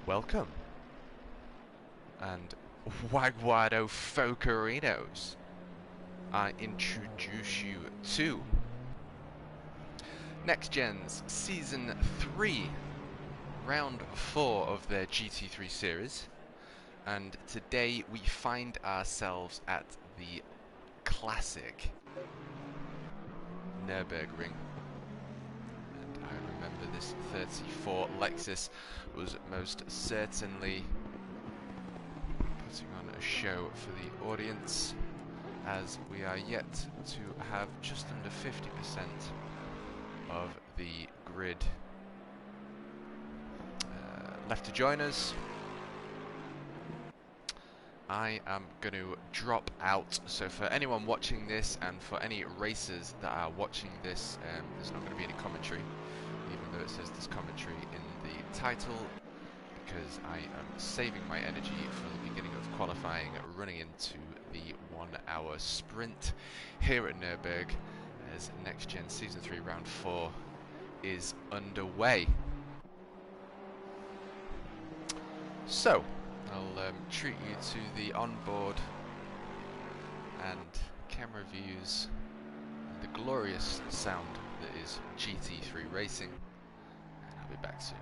Welcome, and Wagwado Focarinos. I introduce you to NXTGEN's Season 3, Round 4 of their GT3 series, and today we find ourselves at the classic Nürburgring. And I remember this 34 Lexus was most certainly putting on a show for the audience, as we are yet to have just under 50% of the grid left to join us. I am going to drop out, so for anyone watching this and for any racers that are watching this, there's not going to be any commentary, even though it says there's commentary in the title, because I am saving my energy for the beginning of qualifying, running into the 1 hour sprint here at Nürburgring as NXTGEN Season 3 Round 4 is underway. So, I'll treat you to the onboard and camera views and the glorious sound that is GT3 racing, and I'll be back soon.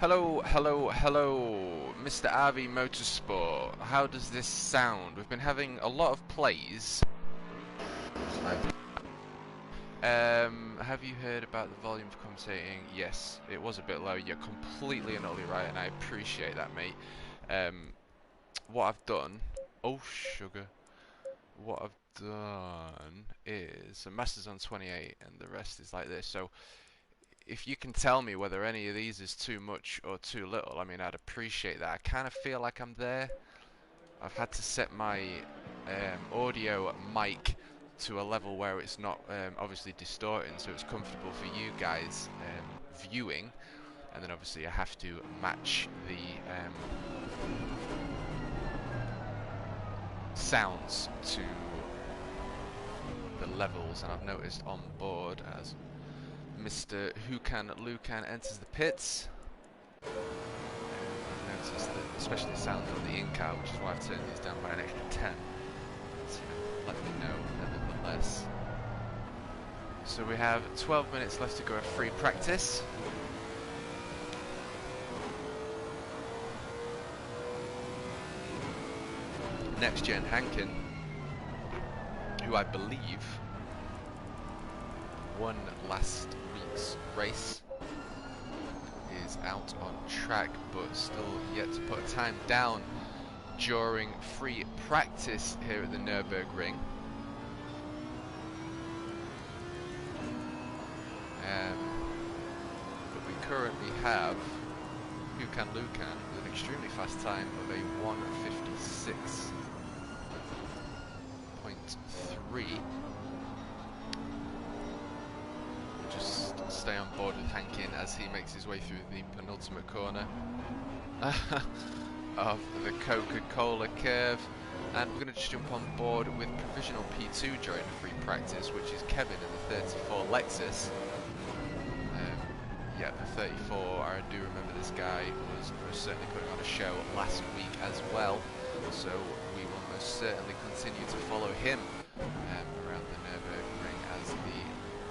Hello, hello, hello, Mr. RV Motorsport. How does this sound? We've been having a lot of plays. Have you heard about the volume of commentating? Yes, it was a bit low. You're completely and utterly right, and I appreciate that, mate. What I've done... Oh, sugar. What I've done is... So Master's on 28, and the rest is like this. So, if you can tell me whether any of these is too much or too little, I mean, I'd appreciate that. I kind of feel like I'm there. I've had to set my audio mic to a level where it's not obviously distorting, so it's comfortable for you guys viewing, and then obviously I have to match the sounds to the levels. And I've noticed on board as Mr. Lucan enters the pits, I've noticed that especially the sound of the in-car, which is why I've turned these down by an extra 10. Let me know nevertheless. So we have 12 minutes left to go at free practice. NXTGEN Hankin, who I believe won last week's race, is out on track but still yet to put a time down during free practice here at the Nürburgring. But we currently have Lucan with an extremely fast time of a 1:56.3. Just stay on board with Hankin as he makes his way through the penultimate corner of the Coca-Cola curve, and we're going to just jump on board with provisional P2 during the free practice, which is Kevin in the 34 Lexus. Yeah, the 34, I do remember this guy was most certainly putting on a show last week as well, so we will most certainly continue to follow him around the Nürburgring as the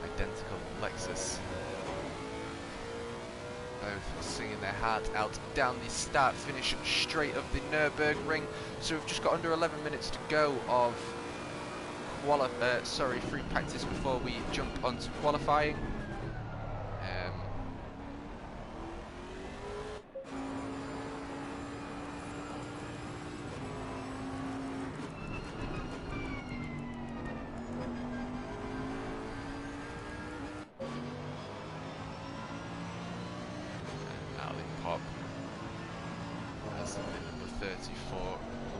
identical Lexus, both singing their heart out down the start-finish straight of the Nürburgring. So we've just got under 11 minutes to go of free practice before we jump onto qualifying.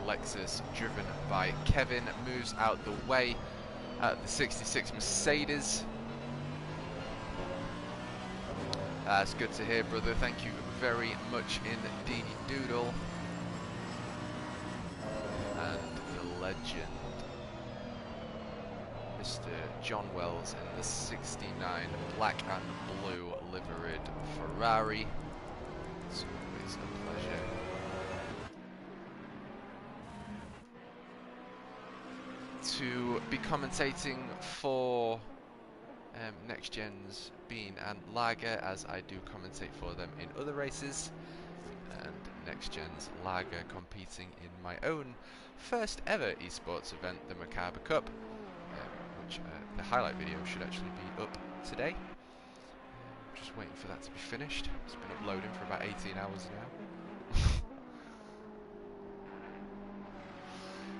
Lexus driven by Kevin moves out the way at the 66 Mercedes. That's good to hear, brother. Thank you very much indeed, Doodle. And the legend, Mr. John Wells in the 69 black and blue liveried Ferrari. It's always a pleasure. To be commentating for NXTGEN's Bean and Lager, as I do commentate for them in other races, and NXTGEN's Lager competing in my own first ever esports event, the Macabre Cup, which the highlight video should actually be up today. Just waiting for that to be finished. It's been uploading for about 18 hours now.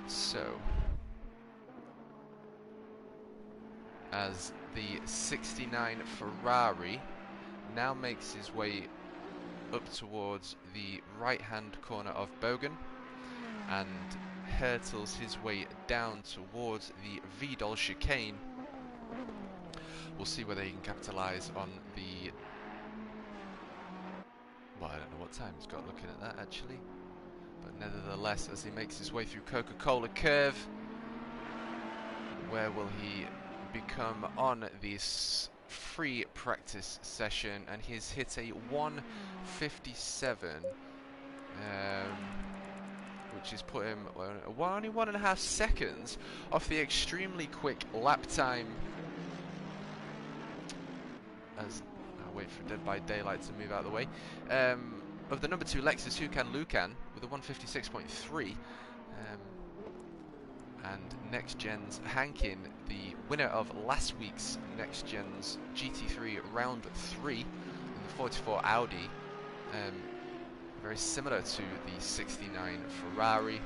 So, as the 69 Ferrari now makes his way up towards the right-hand corner of Bogan and hurtles his way down towards the Vidal chicane. We'll see whether he can capitalise on the... Well, I don't know what time he's got looking at that actually, but nevertheless, as he makes his way through Coca-Cola curve, where will he become on this free practice session? And he's hit a 1:57, which has put him only 1.5 seconds off the extremely quick lap time. As I wait for Dead by Daylight to move out of the way, of the number 2 Lexus Lucan with a 156.3. And NXTGEN's Hankin, the winner of last week's NXTGEN's GT3 round 3 in the 44 Audi, very similar to the 69 Ferrari.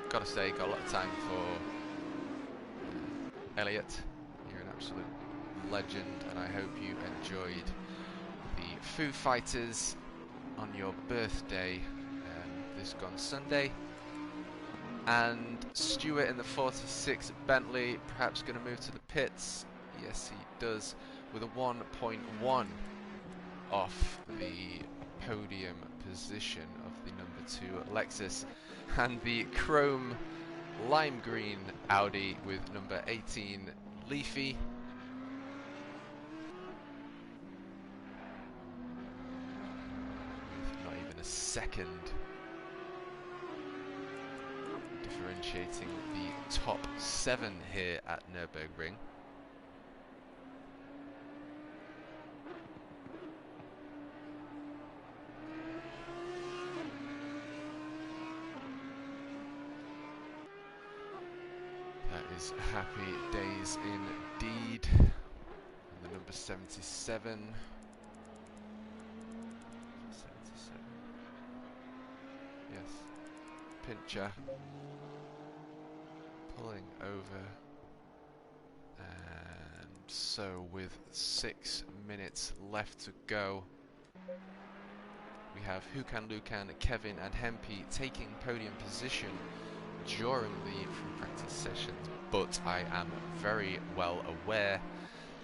Gotta say, got a lot of time for Elliot. You're an absolute legend, and I hope you enjoyed the Foo Fighters on your birthday this gone Sunday. And Stuart in the 46 Bentley, perhaps going to move to the pits. Yes, he does, with a 1.1 off the podium position of the number 2 Lexus, and the chrome lime green Audi with number 18 Leafy. With not even a second differentiating the top 7 here at Nürburgring. That is happy days indeed. And the number 77. 77. Yes. Pincher. Pulling over. And so with 6 minutes left to go, we have Lucan, Kevin and Hempy taking podium position during the free practice sessions, but I am very well aware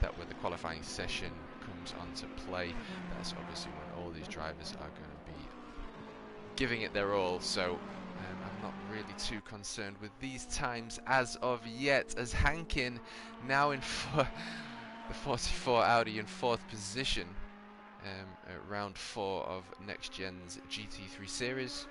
that when the qualifying session comes onto play, that's obviously when all these drivers are going to be giving it their all, so I'm not really too concerned with these times as of yet, as Hankin now in the 44 Audi in 4th position at round 4 of NXTGEN's GT3 series.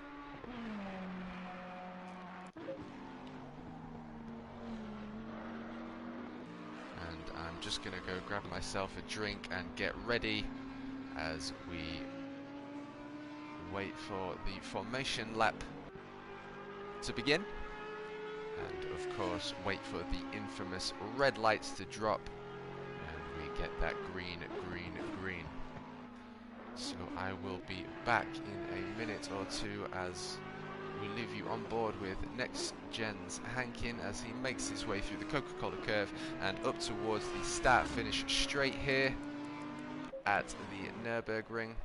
And I'm just going to go grab myself a drink and get ready as we wait for the formation lap to begin, and of course wait for the infamous red lights to drop and we get that green, green, green. So I will be back in a minute or two as we leave you on board with NXTGEN's Hankin as he makes his way through the Coca-Cola curve and up towards the start-finish straight here at the Nürburgring.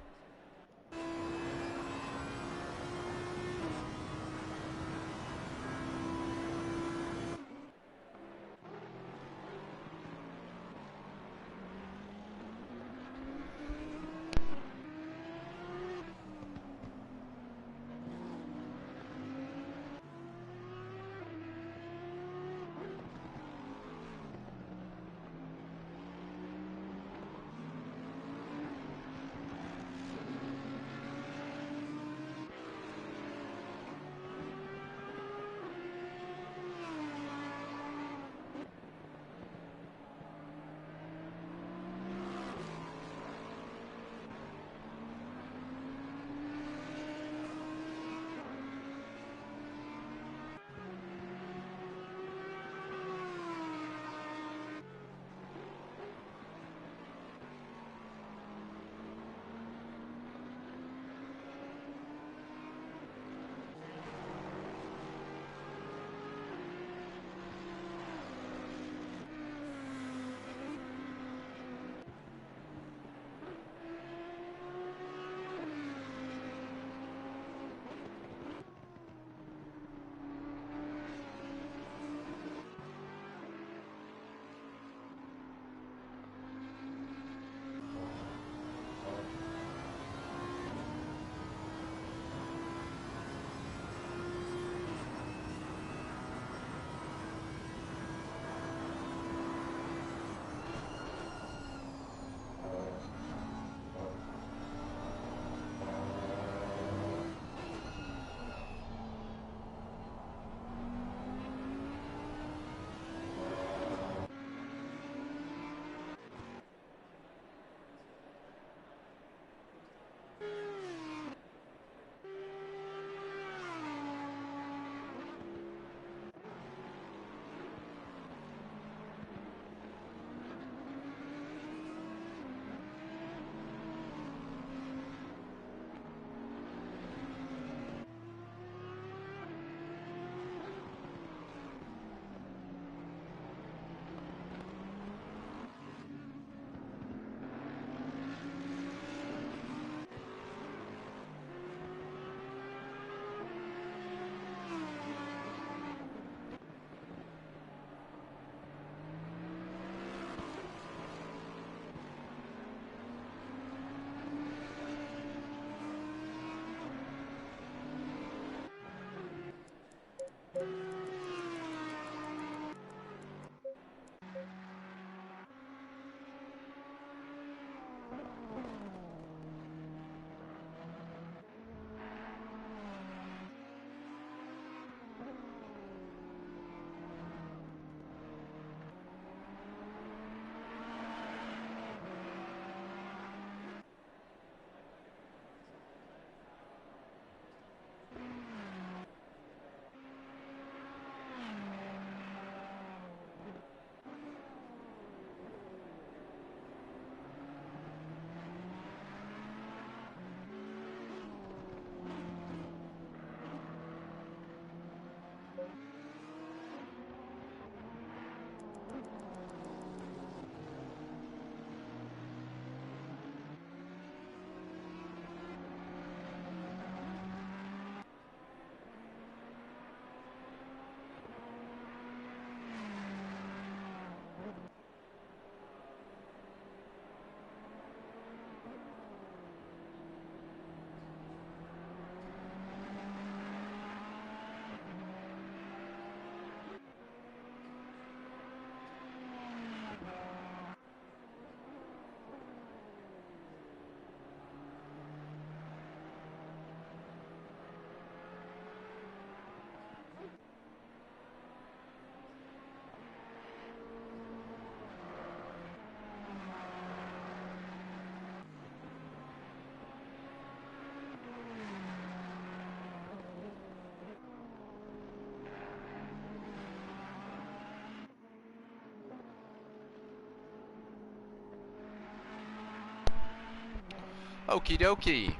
Okie dokie.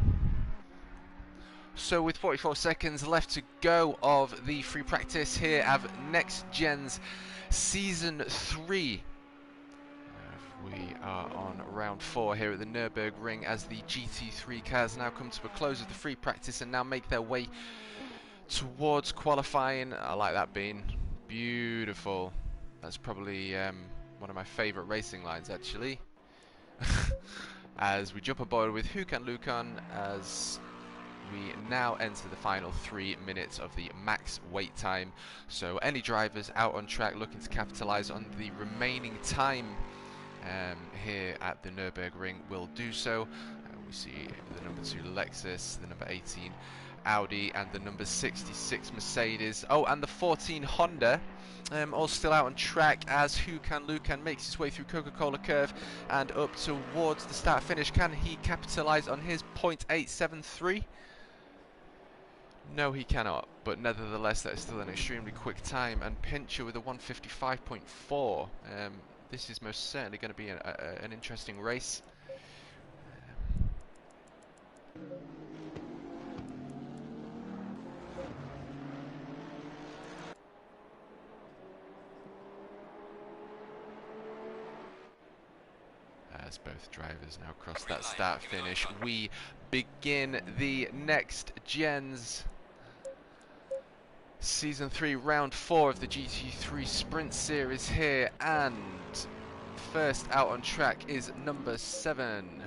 So with 44 seconds left to go of the free practice here at NXTGEN's Season 3. We are on round 4 here at the Nürburgring as the GT3 cars now come to a close of the free practice and now make their way towards qualifying. I like that bean. Beautiful. That's probably one of my favourite racing lines actually. As we jump aboard with Håkan Lukan as we now enter the final 3 minutes of the max wait time. So any drivers out on track looking to capitalise on the remaining time here at the Nürburgring will do so. We see the number 2 Lexus, the number 18 Audi and the number 66 Mercedes. Oh, and the 14 Honda. All still out on track as Håkan Lukan makes his way through Coca-Cola curve and up towards the start finish. Can he capitalise on his .873? No, he cannot, but nevertheless that is still an extremely quick time, and Pincher with a 155.4. This is most certainly going to be an interesting race. As both drivers now cross that start finish, we begin the NXTGEN's Season 3, Round 4 of the GT3 Sprint Series here, and first out on track is number 7,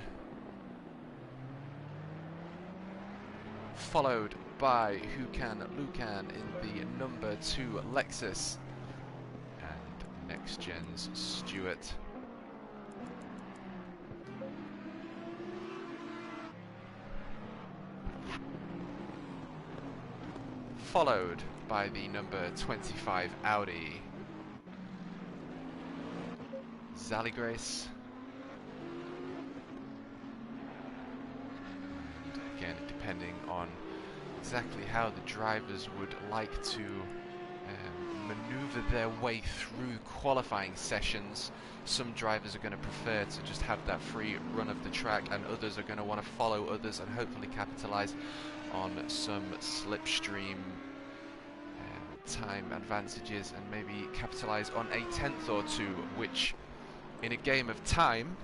followed by Håkan Lukan in the number 2 Lexus, and NXTGEN's Stewart. Followed by the number 25 Audi, Zaligrace. Again, depending on exactly how the drivers would like to maneuver their way through qualifying sessions, some drivers are going to prefer to just have that free run of the track, and others are going to want to follow others and hopefully capitalise on some slipstream time advantages and maybe capitalise on a 10th or 2, which in a game of time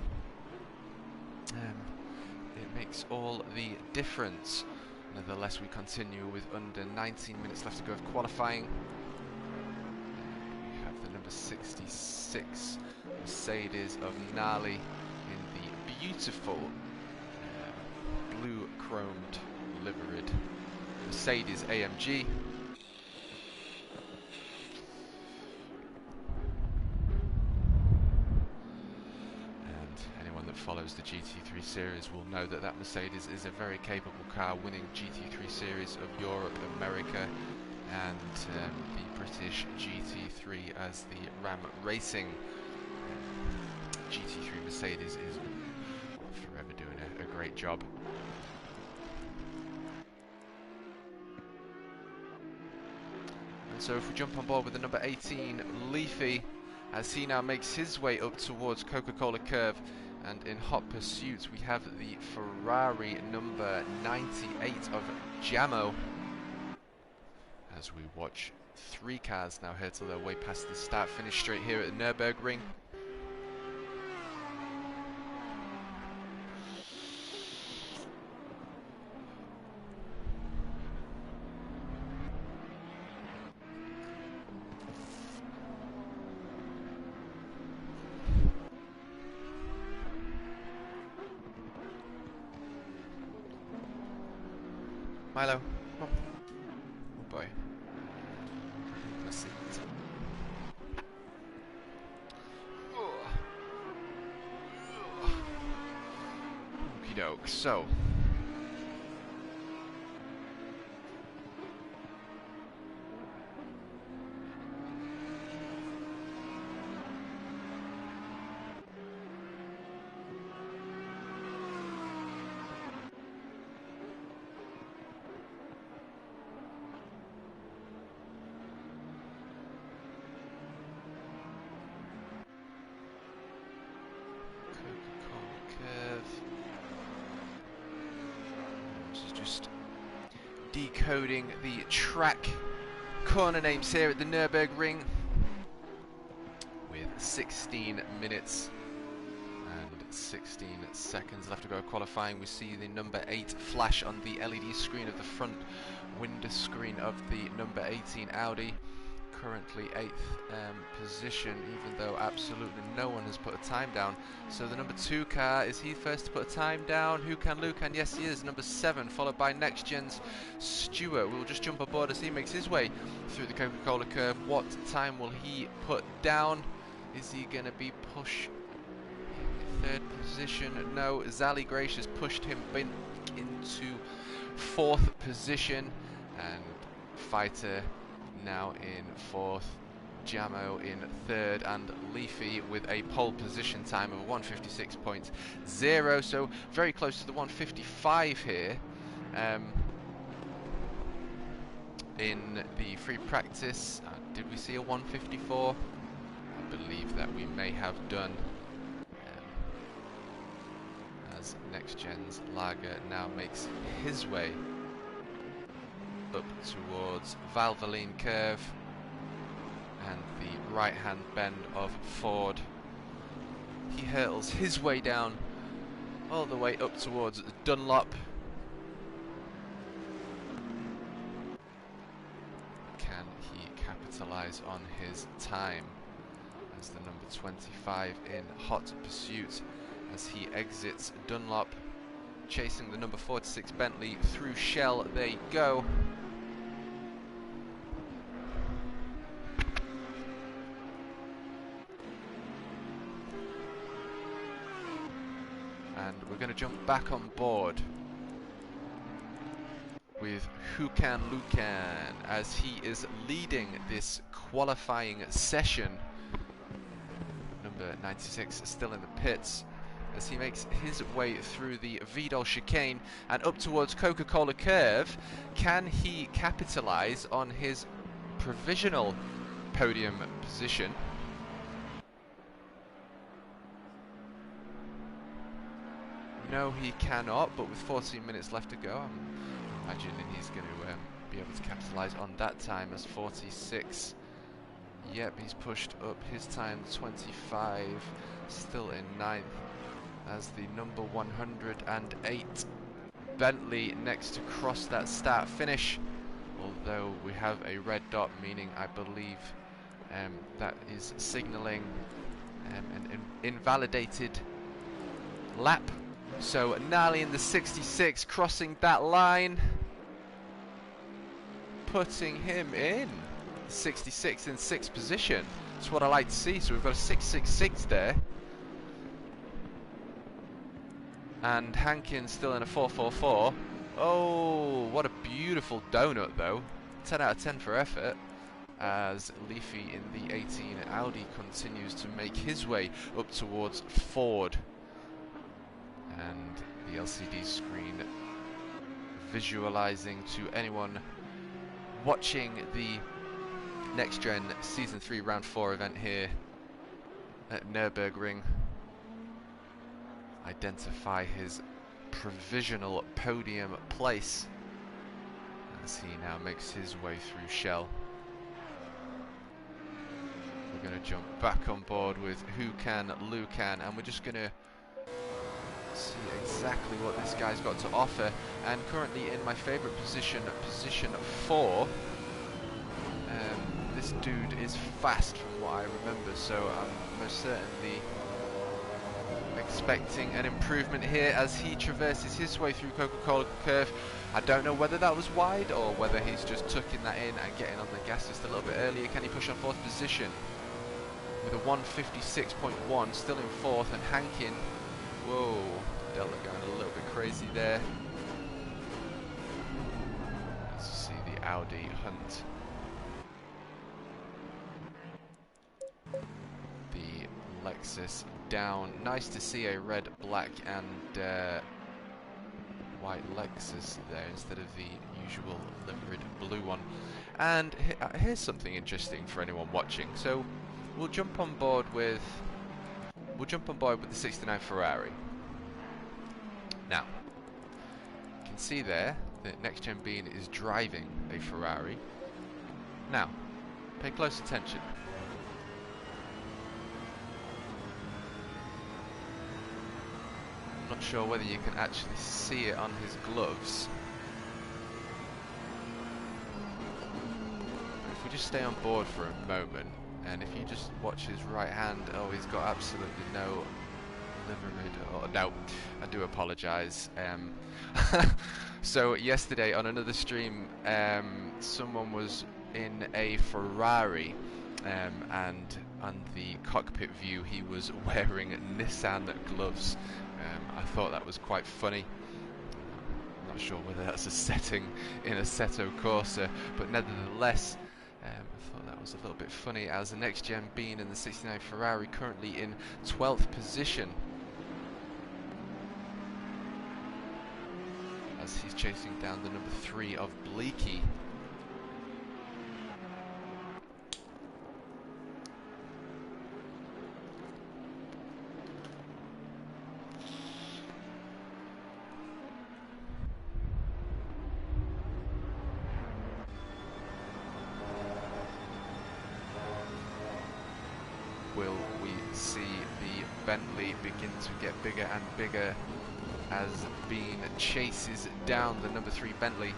it makes all the difference. Nevertheless, we continue with under 19 minutes left to go of qualifying. We have the number 66 Mercedes of Nali in the beautiful blue chromed liveried Mercedes AMG. Follows the GT3 series will know that that Mercedes is a very capable car, winning GT3 series of Europe, America and the British GT3 as the Ram Racing GT3 Mercedes is forever doing a great job. And so if we jump on board with the number 18 Leafy as he now makes his way up towards Coca-Cola curve, and in hot pursuit we have the Ferrari number 98 of Jamo, as we watch 3 cars now hurtle their way past the start finish straight here at the Nürburgring. Milo, come on. Oh boy. Let's see. Okie doke, so. Just decoding the track corner names here at the Nürburgring with 16 minutes and 16 seconds left to go qualifying. We see the number 8 flash on the LED screen of the front window screen of the number 18 Audi. Currently 8th position, even though absolutely no one has put a time down. So the number 2 car, is he first to put a time down? Who can Lucan? Yes, he is. Number 7, followed by NXTGEN's Stewart. We'll just jump aboard as he makes his way through the Coca-Cola curve. What time will he put down? Is he going to be pushed in 3rd position? No, Zali Gracious pushed him into 4th position, and Fighter now in 4th, Jamo in 3rd, and Leafy with a pole position time of 156.0, so very close to the 155 here. In the free practice, did we see a 154? I believe that we may have done, as NXTGEN's Lager now makes his way up towards Valvoline curve and the right hand bend of Ford. He hurtles his way down all the way up towards Dunlop. Can he capitalise on his time as the number 25 in hot pursuit as he exits Dunlop, chasing the number 46 Bentley through Shell? They go. And we're going to jump back on board with Hukan Lukan as he is leading this qualifying session. Number 96 still in the pits as he makes his way through the Vidal chicane and up towards Coca-Cola curve. Can he capitalise on his provisional podium position? No, he cannot, but with 14 minutes left to go, I'm imagining he's going to be able to capitalise on that time as 46. Yep, he's pushed up his time, 25, still in 9th, as the number 108 Bentley next to cross that start finish, although we have a red dot, meaning I believe that is signalling an invalidated lap. So Nali in the 66 crossing that line, putting him in 66 in 6th position. That's what I like to see. So we've got a 666 there, and Hankin still in a 444. Oh, what a beautiful donut though. 10 out of 10 for effort, as Leafy in the 18 Audi continues to make his way up towards Ford. And the LCD screen visualizing to anyone watching the NXTGEN Season 3 Round 4 event here at Nürburgring, identify his provisional podium place as he now makes his way through Shell. We're going to jump back on board with Hukan Lukan, and we're just going to see exactly what this guy's got to offer. And currently in my favourite position, position 4. This dude is fast from what I remember, so I'm most certainly expecting an improvement here as he traverses his way through Coca-Cola curve. I don't know whether that was wide or whether he's just tucking that in and getting on the gas just a little bit earlier. Can he push on 4th position with a 156.1, still in 4th, and Hankin, whoa, Delta going a little bit crazy there. Let's see the Audi Hunt. The Lexus down. Nice to see a red, black and white Lexus there instead of the usual liquid blue one. And here's something interesting for anyone watching. So we'll jump on board with the 69 Ferrari. Now, you can see there the NXTGEN Bean is driving a Ferrari. Now, pay close attention. I'm not sure whether you can actually see it on his gloves. But if we just stay on board for a moment, and if you just watch his right hand, oh, he's got absolutely no livery. Oh, no, I do apologise. So yesterday on another stream, someone was in a Ferrari, and on the cockpit view he was wearing Nissan gloves. I thought that was quite funny. I'm not sure whether that's a setting in Assetto Corsa, but nevertheless, I thought that was a little bit funny, as the NXTGEN Bean in the 69 Ferrari currently in 12th position, as he's chasing down the number 3 of Bleaky. Will we see the Bentley begin to get bigger and bigger as Bean chases down the number 3 Bentley?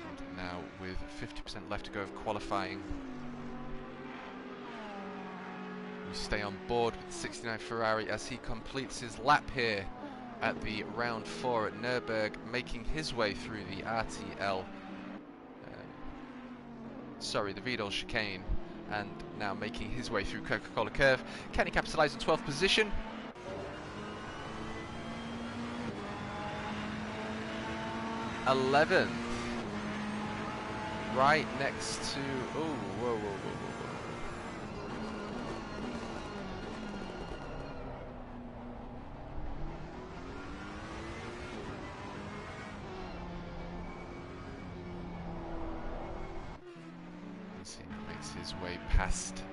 And now with 50% left to go of qualifying, we stay on board with the 69 Ferrari as he completes his lap here at the round 4 at Nürburgring, making his way through the RTL, the Riedel chicane, and now making his way through Coca-Cola curve. Can he capitalise on 12th position? '11th, right next to. Oh, whoa, whoa, whoa, whoa. Makes his way past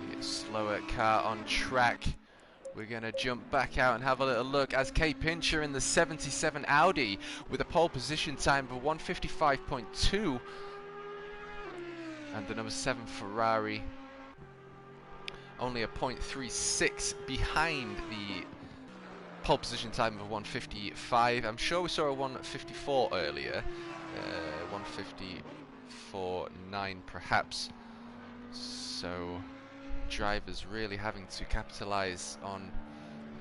the slower car on track. We're going to jump back out and have a little look as K Pincher in the 77 Audi with a pole position time of 1:55.2, and the number 7 Ferrari only a 0.36 behind the pole position time of 1:55. I'm sure we saw a 1:54 earlier, 1:54.9 perhaps. So drivers really having to capitalise on,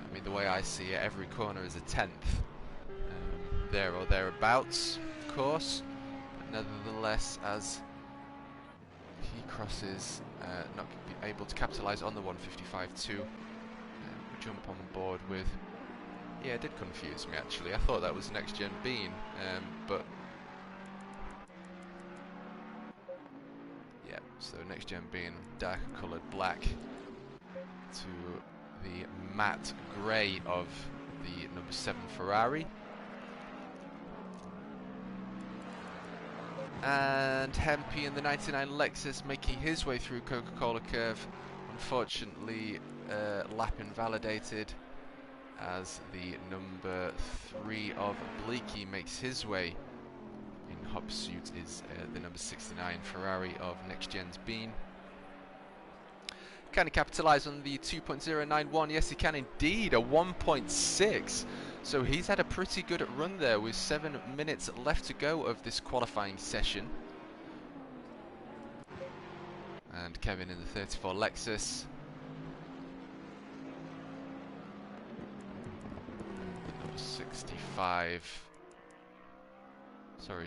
I mean, the way I see it, every corner is a 10th, there or thereabouts, of course. But nevertheless, as he crosses, not able to capitalise on the 1:55.2, we jump on board with. Yeah, it did confuse me actually. I thought that was NXTGEN Bean, but yeah. So NXTGEN Bean, darker coloured black to the matte grey of the number 7 Ferrari, and Hempy in the 99 Lexus making his way through Coca-Cola curve. Unfortunately, lap invalidated, as the number 3 of Bleaky makes his way in hot pursuit is the number 69 Ferrari of NXTGEN's Bean. Can he capitalise on the 2.091? Yes, he can indeed, a 1.6. So he's had a pretty good run there with 7 minutes left to go of this qualifying session. And Kevin in the 34 Lexus.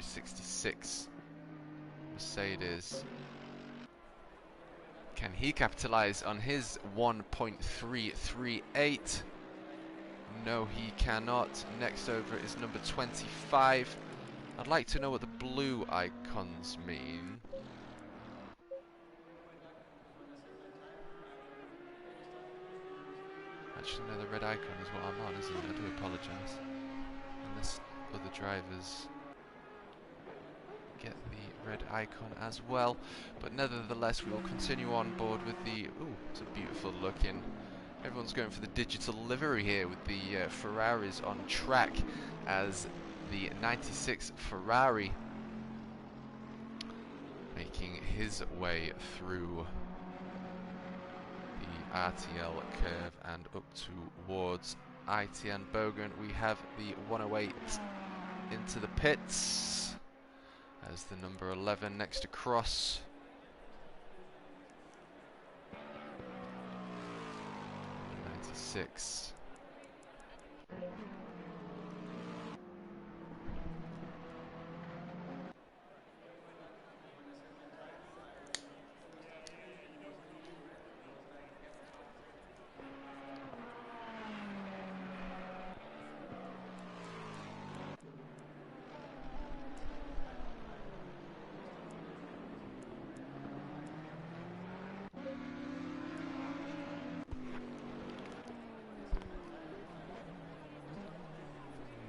66 Mercedes. Can he capitalise on his 1.338? No, he cannot. Next over is number 25. I'd like to know what the blue icons mean. Actually, no, the red icon is what I'm on, isn't it? I do apologise. Unless other drivers get the red icon as well. But nevertheless, we will continue on board with the... Ooh, it's a beautiful looking... Everyone's going for the digital livery here with the Ferraris on track, as the 96 Ferrari making his way through the RTL curve and up towards ITN Bogan. We have the 108 into the pits as the number 11 next to Cross. Six.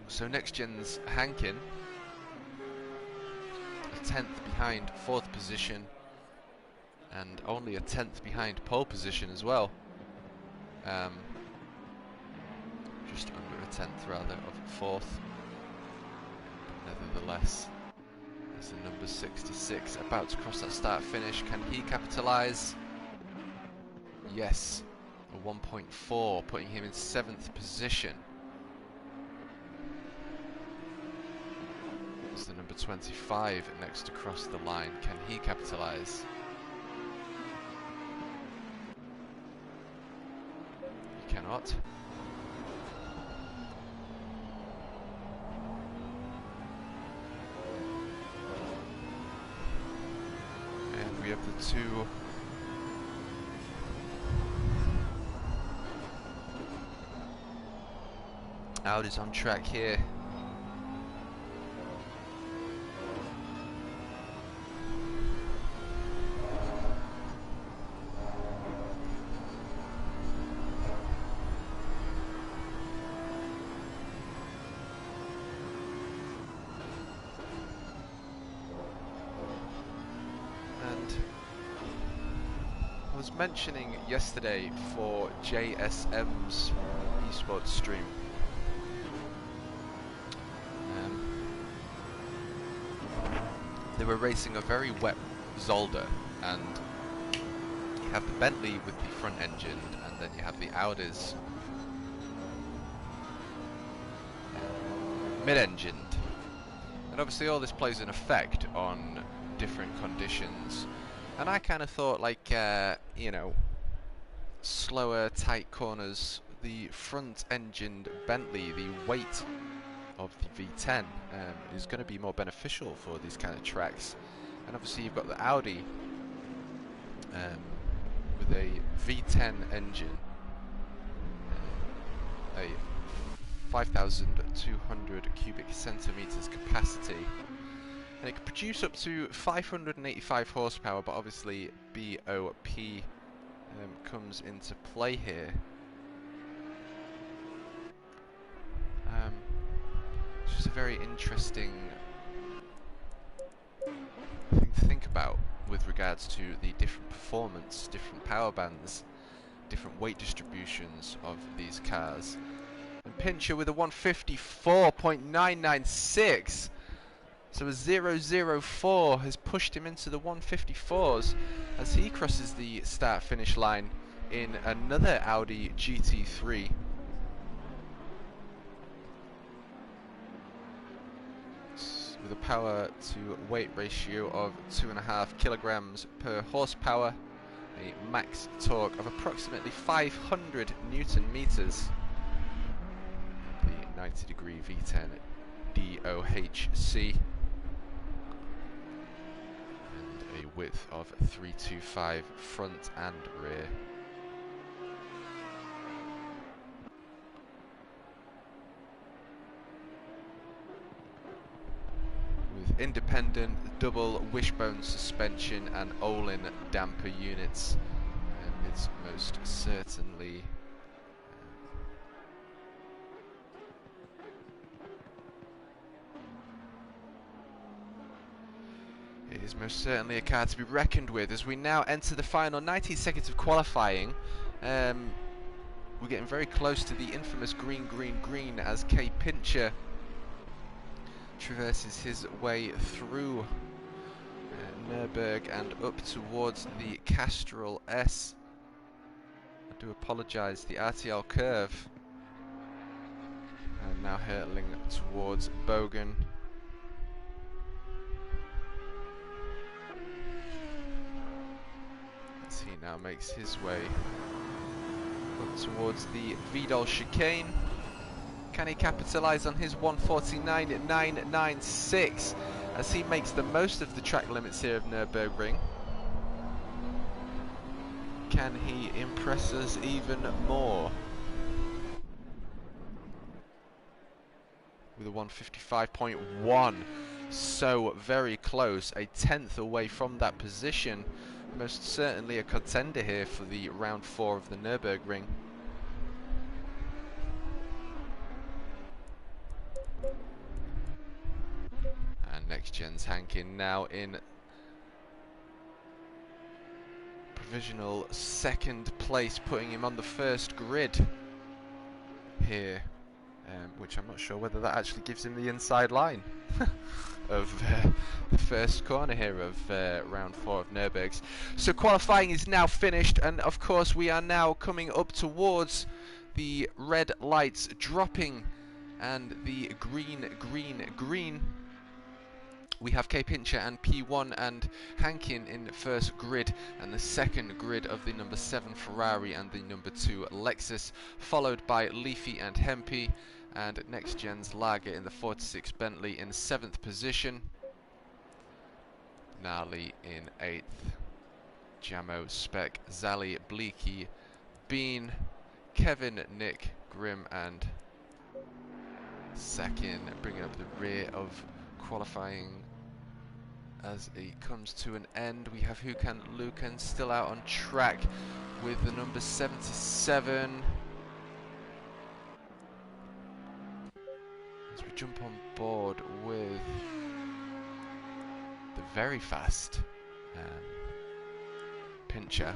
So NXTGEN's Hankin, a 10th behind 4th position, and only a 10th behind pole position as well. Just under a 10th rather of 4th. Nevertheless, there's the number 66 about to cross that start finish. Can he capitalise? Yes, a 1.4, putting him in 7th position. The number 25 next to cross the line. Can he capitalise? He cannot. And we have the two Audis on track here. Mentioning yesterday for JSM's esports stream, they were racing a very wet Zolder, and you have the Bentley with the front engine, and then you have the Audis mid-engined, and obviously all this plays an effect on different conditions. And I kind of thought, like, you know, slower, tight corners, the front-engined Bentley, the weight of the V10 is going to be more beneficial for these kind of tracks. And obviously you've got the Audi with a V10 engine, a 5,200 cubic centimeters capacity. And it can produce up to 585 horsepower, but obviously BOP comes into play here. It's just a very interesting thing to think about with regards to the different performance, different power bands, different weight distributions of these cars. And Pincher with a 154.996. So a 004 has pushed him into the 154s as he crosses the start-finish line in another Audi GT3. With a power to weight ratio of 2.5 kilograms per horsepower, a max torque of approximately 500 Newton meters. The 90-degree V10 DOHC. Width of 325 front and rear. With independent double wishbone suspension and Olin damper units, and it's most certainly is most certainly a car to be reckoned with as we now enter the final 19 seconds of qualifying. We're getting very close to the infamous green, green, green as K Pincher traverses his way through Nürburg and up towards the Castrol S. I do apologise, the RTL curve. And now hurtling towards Bogan. As he now makes his way up towards the Vidal chicane. Can he capitalise on his 1:49.996 as he makes the most of the track limits here of Nürburgring? Can he impress us even more? With a 1:55.1, so very close, a tenth away from that position. Most certainly a contender here for the round 4 of the Nürburgring. And NXTGEN's Hankin now in provisional second place, putting him on the first grid here, which I'm not sure whether that actually gives him the inside line of the first corner here of round 4 of Nürburgring. So qualifying is now finished, and of course we are now coming up towards the red lights dropping and the green, green, green. We have K Pincher and P1 and Hankin in the first grid, and the second grid of the number 7 Ferrari and the number 2 Lexus, followed by Leafy and Hempy, and NXTGEN's Lager in the 46 Bentley in 7th position. Nali in 8th. Jamo, Spec, Zali, Bleaky, Bean, Kevin, Nick, Grim, and Sakin bringing up the rear of qualifying. As it comes to an end, we have Hukan Lukan still out on track with the number 77. As we jump on board with the very fast Pincher.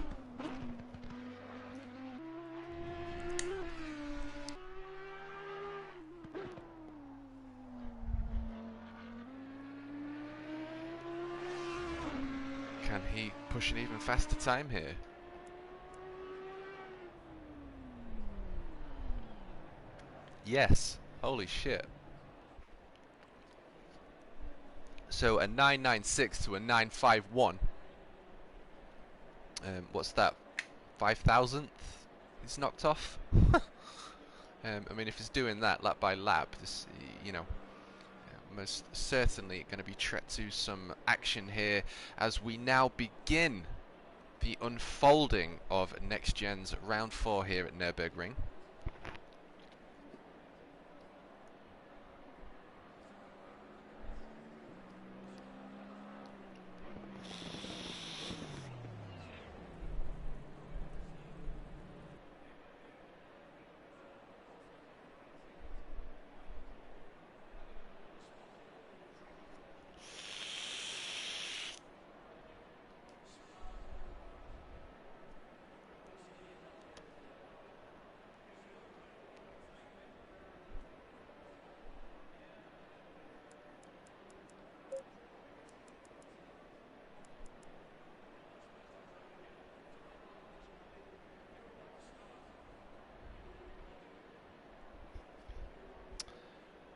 Can he push an even faster time here? Yes. Holy shit. So a 996 to a 951. What's that? 5,000th? It's knocked off. I mean, if it's doing that lap by lap, this, you know, most certainly going to be tread to some action here as we now begin the unfolding of NXTGEN's round 4 here at Nürburgring.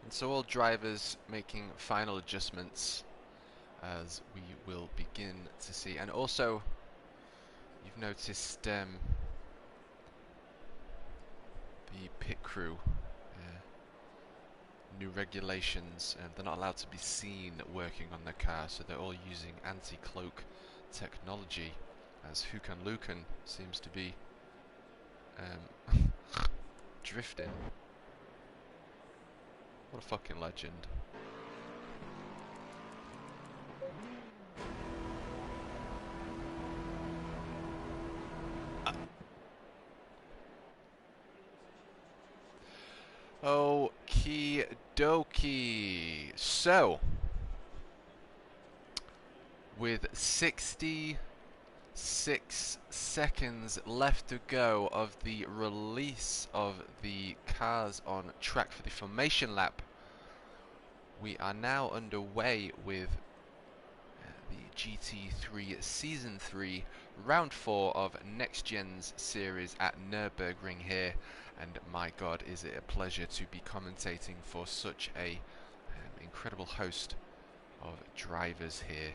And so all drivers making final adjustments as we will begin to see. And also, you've noticed the pit crew, new regulations, and they're not allowed to be seen working on their car, so they're all using anti-cloak technology, as Hukan Lukan seems to be drifting. What a fucking legend. Okie dokie. So, with 66 seconds left to go of the release of the cars on track for the formation lap. We are now underway with the GT3 Season 3 Round 4 of NXTGEN's series at Nürburgring here, and my god, is it a pleasure to be commentating for such a incredible host of drivers here.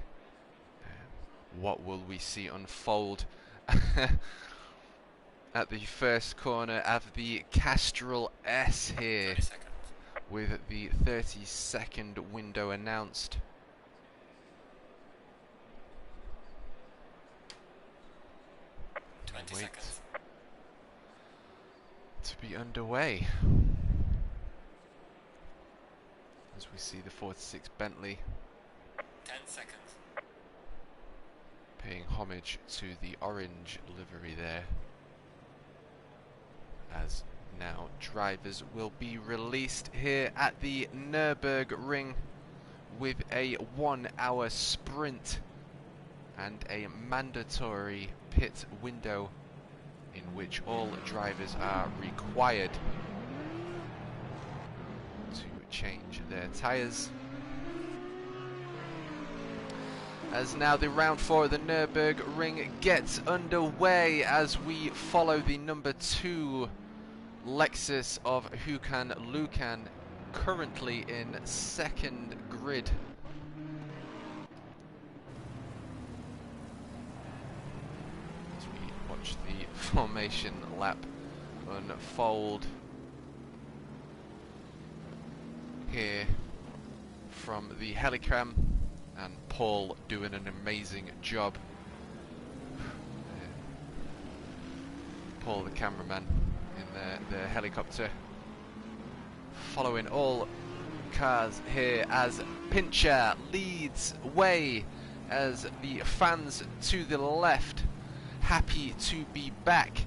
What will we see unfold at the first corner of the Castrol S here, with the 30-second window announced. Wait to be underway as we see the 46 Bentley 10 seconds. Paying homage to the orange livery there, as now drivers will be released here at the Nürburgring with a 1-hour sprint and a mandatory pit window in which all drivers are required to change their tyres. As now the round 4 of the Nürburgring gets underway, as we follow the number 2 Lexus of Håkan Lukan, currently in second grid. As we watch the formation lap unfold here from the Helicam, and Paul doing an amazing job. Paul the cameraman in the helicopter, following all cars here as Pincher leads way, as the fans to the left, happy to be back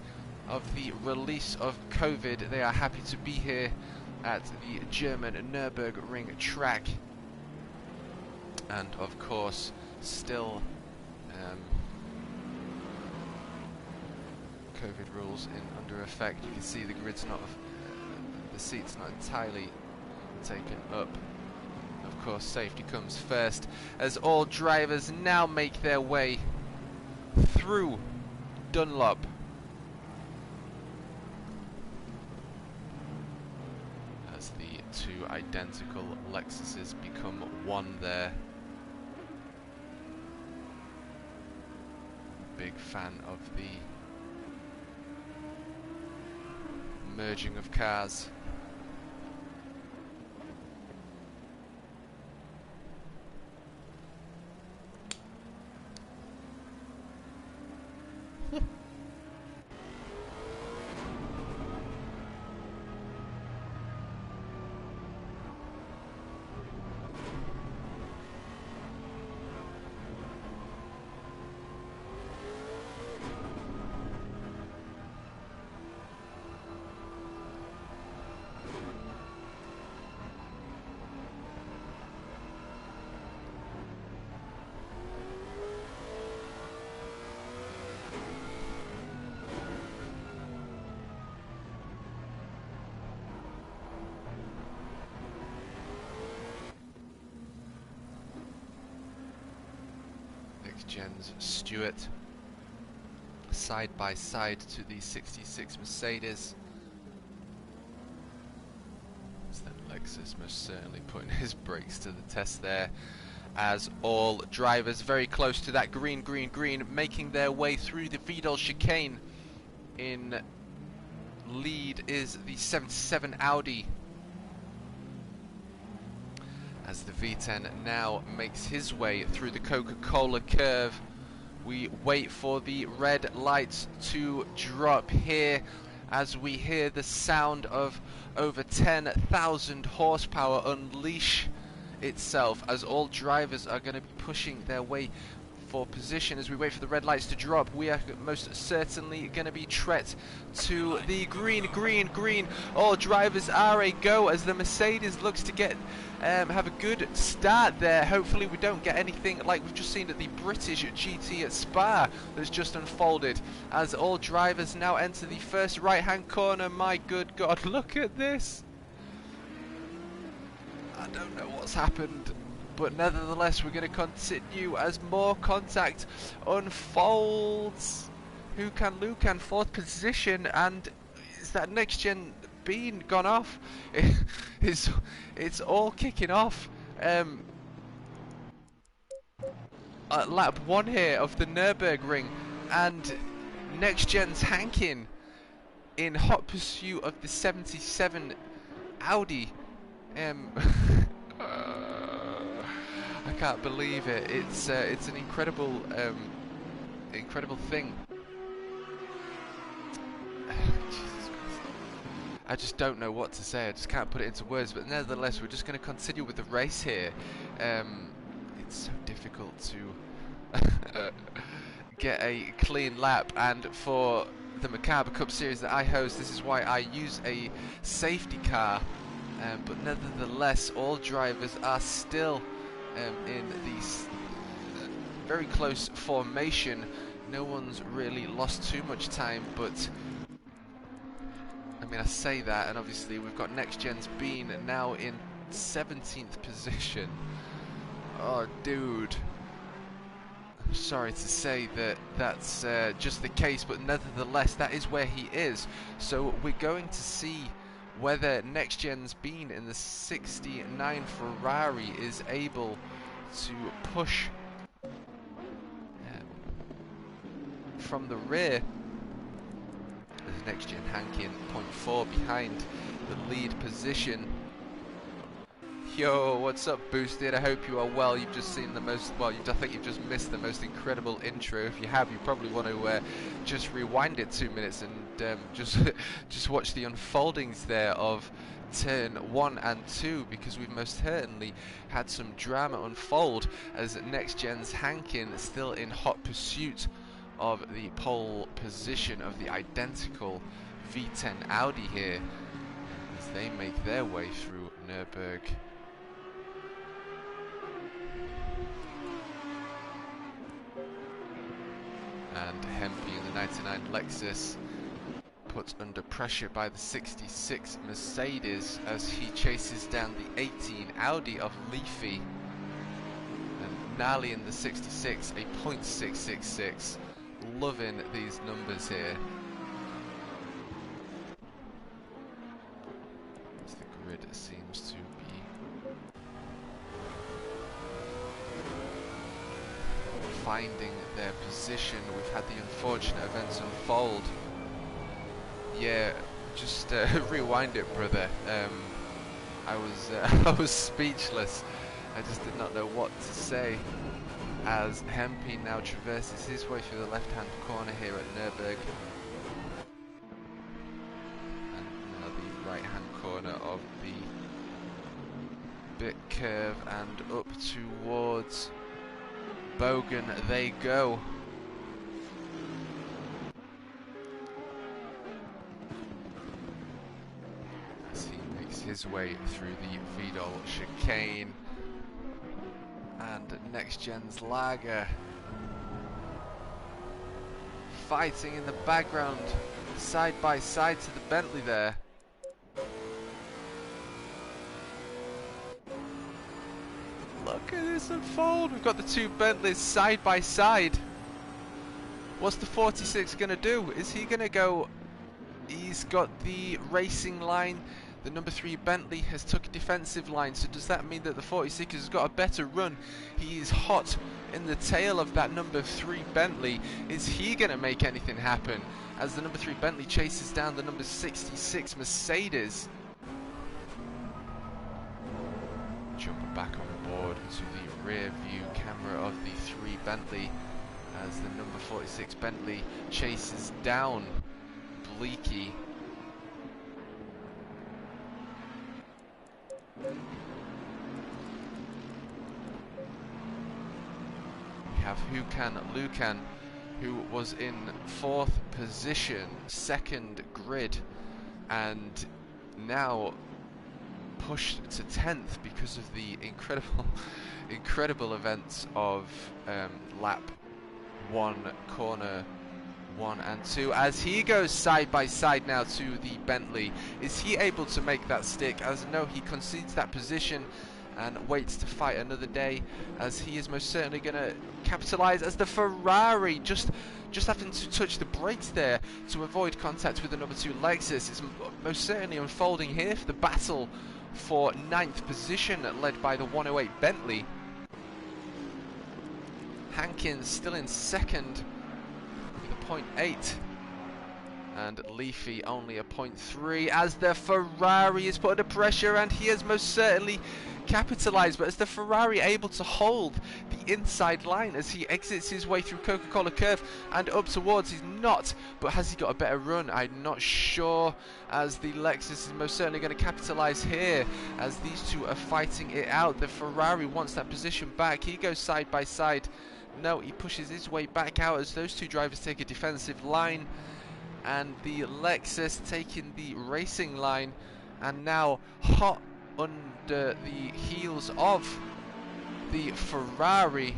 of the release of COVID. They are happy to be here at the German Nürburgring track. And of course, still COVID rules under effect. You can see the grid's not, the seat's not entirely taken up. Of course, safety comes first, as all drivers now make their way through Dunlop. As the two identical Lexuses become one there. Big fan of the merging of cars. NXTGEN's Stewart side by side to the 66 Mercedes. So that Lexus most certainly putting his brakes to the test there, as all drivers very close to that green, making their way through the Vidal chicane. In lead is the 77 Audi, as the V10 now makes his way through the Coca-Cola curve. We wait for the red lights to drop here, as we hear the sound of over 10,000 horsepower unleash itself, as all drivers are going to be pushing their way for position as we wait for the red lights to drop. We are most certainly going to be tread to the green. All drivers are a go as the Mercedes looks to get have a good start there. Hopefully we don't get anything like we've just seen at the British GT at Spa that's just unfolded as all drivers now enter the first right hand corner. My good God, look at this. I don't know what's happened, but nevertheless we're going to continue as more contact unfolds. Who can Lucan, fourth position, and is that next gen bean gone off? It's all kicking off. At lap 1 here of the Nürburgring, and next gen's Hankin in hot pursuit of the 77 Audi. I can't believe it. It's an incredible incredible thing. Jesus Christ. I just don't know what to say. I just can't put it into words. But nevertheless, we're just going to continue with the race here. It's so difficult to get a clean lap, and for the Macabre Cup Series that I host, this is why I use a safety car. But nevertheless, all drivers are still in these very close formation. No one's really lost too much time, but I mean, I say that, and obviously we've got Next Gen's Bean now in 17th position. Oh, dude. I'm sorry to say that that's just the case, but nevertheless, that is where he is. So we're going to see whether Next Gen's Bean in the 69 Ferrari is able to push from the rear. As Next Gen Hankin 0.4 behind the lead position. Yo, what's up, Boosted? I hope you are well. You've just seen the most, well, I think you've just missed the most incredible intro. If you have, you probably want to just rewind it 2 minutes and just watch the unfoldings there of turn 1 and 2, because we've most certainly had some drama unfold as Next Gen's Hankin still in hot pursuit of the pole position of the identical V10 Audi here as they make their way through Nürburg. And Hempy in the 99 Lexus put under pressure by the 66 Mercedes as he chases down the 18 Audi of Leafy. And Nally in the 66, a .666. Loving these numbers here. As the grid seems to be finding their position. We've had the unfortunate events unfold. Yeah, just rewind it, brother. I was speechless. I just did not know what to say as Hempy now traverses his way through the left-hand corner here at Nürburg. And now the right-hand corner of the bit curve and up towards Bogan they go. As he makes his way through the Vidal chicane. And Next Gen's Lager fighting in the background, side by side to the Bentley there. Look at this unfold. We've got the two Bentleys side by side. What's the 46 going to do? Is he going to go? He's got the racing line. The number 3 Bentley has took a defensive line, so does that mean that the 46 has got a better run? He is hot in the tail of that number 3 Bentley. Is he going to make anything happen as the number 3 Bentley chases down the number 66 Mercedes? Jumping back on board to the rear view camera of the 3 Bentley as the number 46 Bentley chases down Bleaky. have Lucan, who was in 4th position, 2nd grid, and now pushed to 10th because of the incredible events of lap 1, corner 1 and 2, as he goes side by side now to the Bentley. Is he able to make that stick? As no, he concedes that position and waits to fight another day, as he is most certainly going to capitalize, as the Ferrari just having to touch the brakes there to avoid contact with the number 2 Lexus. It's most certainly unfolding here for the battle for 9th position, led by the 108 Bentley. Hankins still in 2nd with a 0.8, and Leafy only a 0.3, as the Ferrari is put under pressure, and he has most certainly capitalized. But is the Ferrari able to hold the inside line as he exits his way through Coca-Cola curve and up towards? He's not, but has he got a better run? I'm not sure, as the Lexus is most certainly going to capitalize here, as these two are fighting it out. The Ferrari wants that position back. He goes side by side. No, he pushes his way back out as those two drivers take a defensive line, and the Lexus taking the racing line, and now hot under the heels of the Ferrari.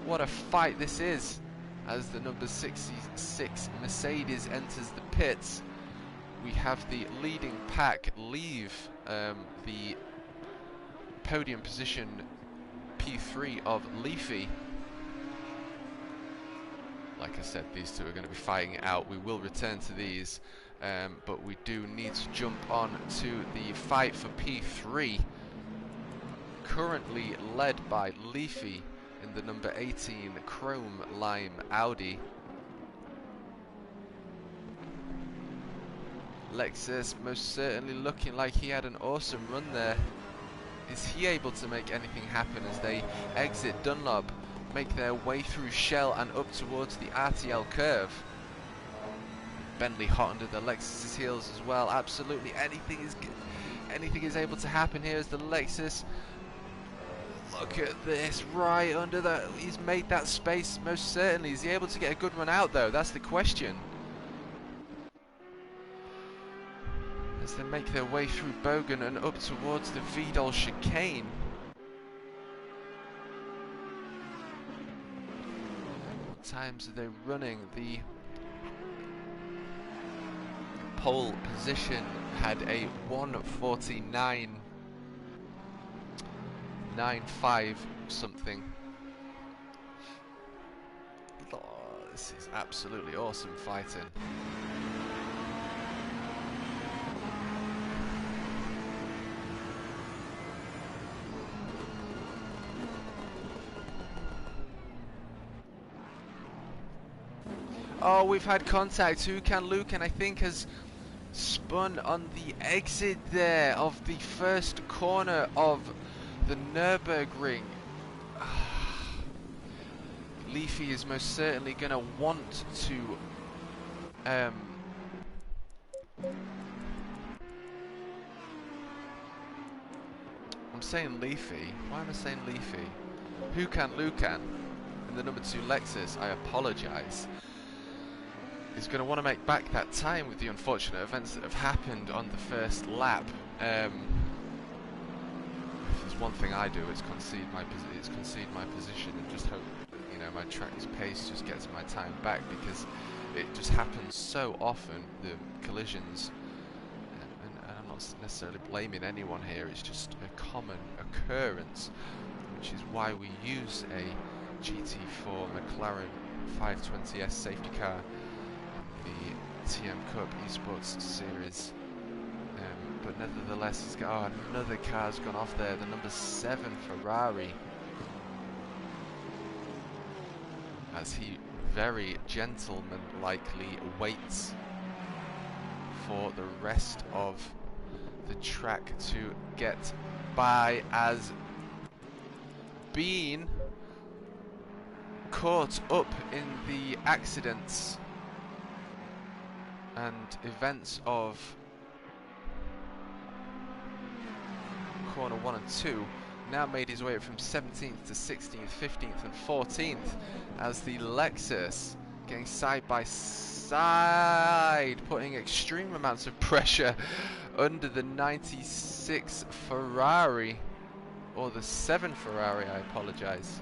What a fight this is, as the number 66 Mercedes enters the pits. We have the leading pack leave the podium position P3 of Leafy. Like I said, these two are going to be fighting it out. We will return to these, but we do need to jump on to the fight for P3, currently led by Leafy in the number 18 Chrome Lime Audi. Lexus most certainly looking like he had an awesome run there. Is he able to make anything happen as they exit Dunlop, make their way through Shell and up towards the RTL curve? Bentley hot under the Lexus's heels as well. Absolutely anything is able to happen here as the Lexus, look at this, right under the, he's made that space most certainly. Is he able to get a good run out though? That's the question. As they make their way through Bogan and up towards the Vidal chicane. What times are they running? The pole position had a 1:49.95 something. Oh, this is absolutely awesome fighting. Oh, we've had contact. Lucan, I think, has spun on the exit there of the first corner of the Nürburgring. Leafy is most certainly going to want to I'm saying Leafy. Why am I saying Leafy? Lucan in the number 2 Lexus, I apologise, is going to want to make back that time with the unfortunate events that have happened on the first lap. If there's one thing I do, it's concede my position and just hope that, you know, my track's pace just gets my time back, because it just happens so often, the collisions, and I'm not necessarily blaming anyone here, it's just a common occurrence, which is why we use a GT4 McLaren 520S safety car, the TM Cup Esports Series. But nevertheless, he's got, oh, another car's gone off there, the number 7 Ferrari, as he very gentleman-likely waits for the rest of the track to get by, as being caught up in the accidents and events of corner 1 and 2, now made his way up from 17th to 16th, 15th and 14th as the Lexus getting side by side, putting extreme amounts of pressure under the 96 Ferrari, or the 7 Ferrari, I apologise.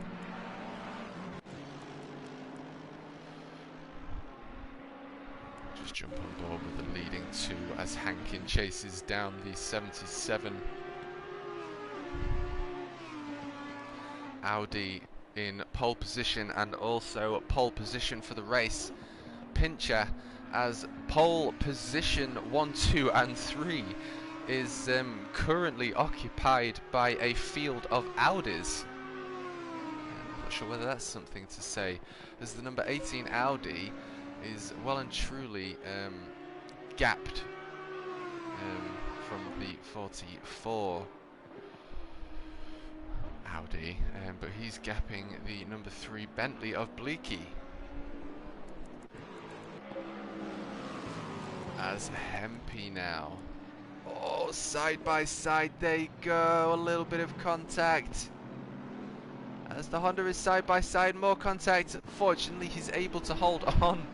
Just jump on board with the leading two as Hankin chases down the 77 Audi in pole position, and also pole position for the race. Pincher as pole position 1, 2 and 3 is currently occupied by a field of Audis. I'm not sure whether that's something to say, as the number 18 Audi is well and truly gapped from the 44 Audi, but he's gapping the number 3 Bentley of Bleaky. As Hempy now. Oh, side by side they go. A little bit of contact. As the Honda is side by side, more contact. Fortunately, he's able to hold on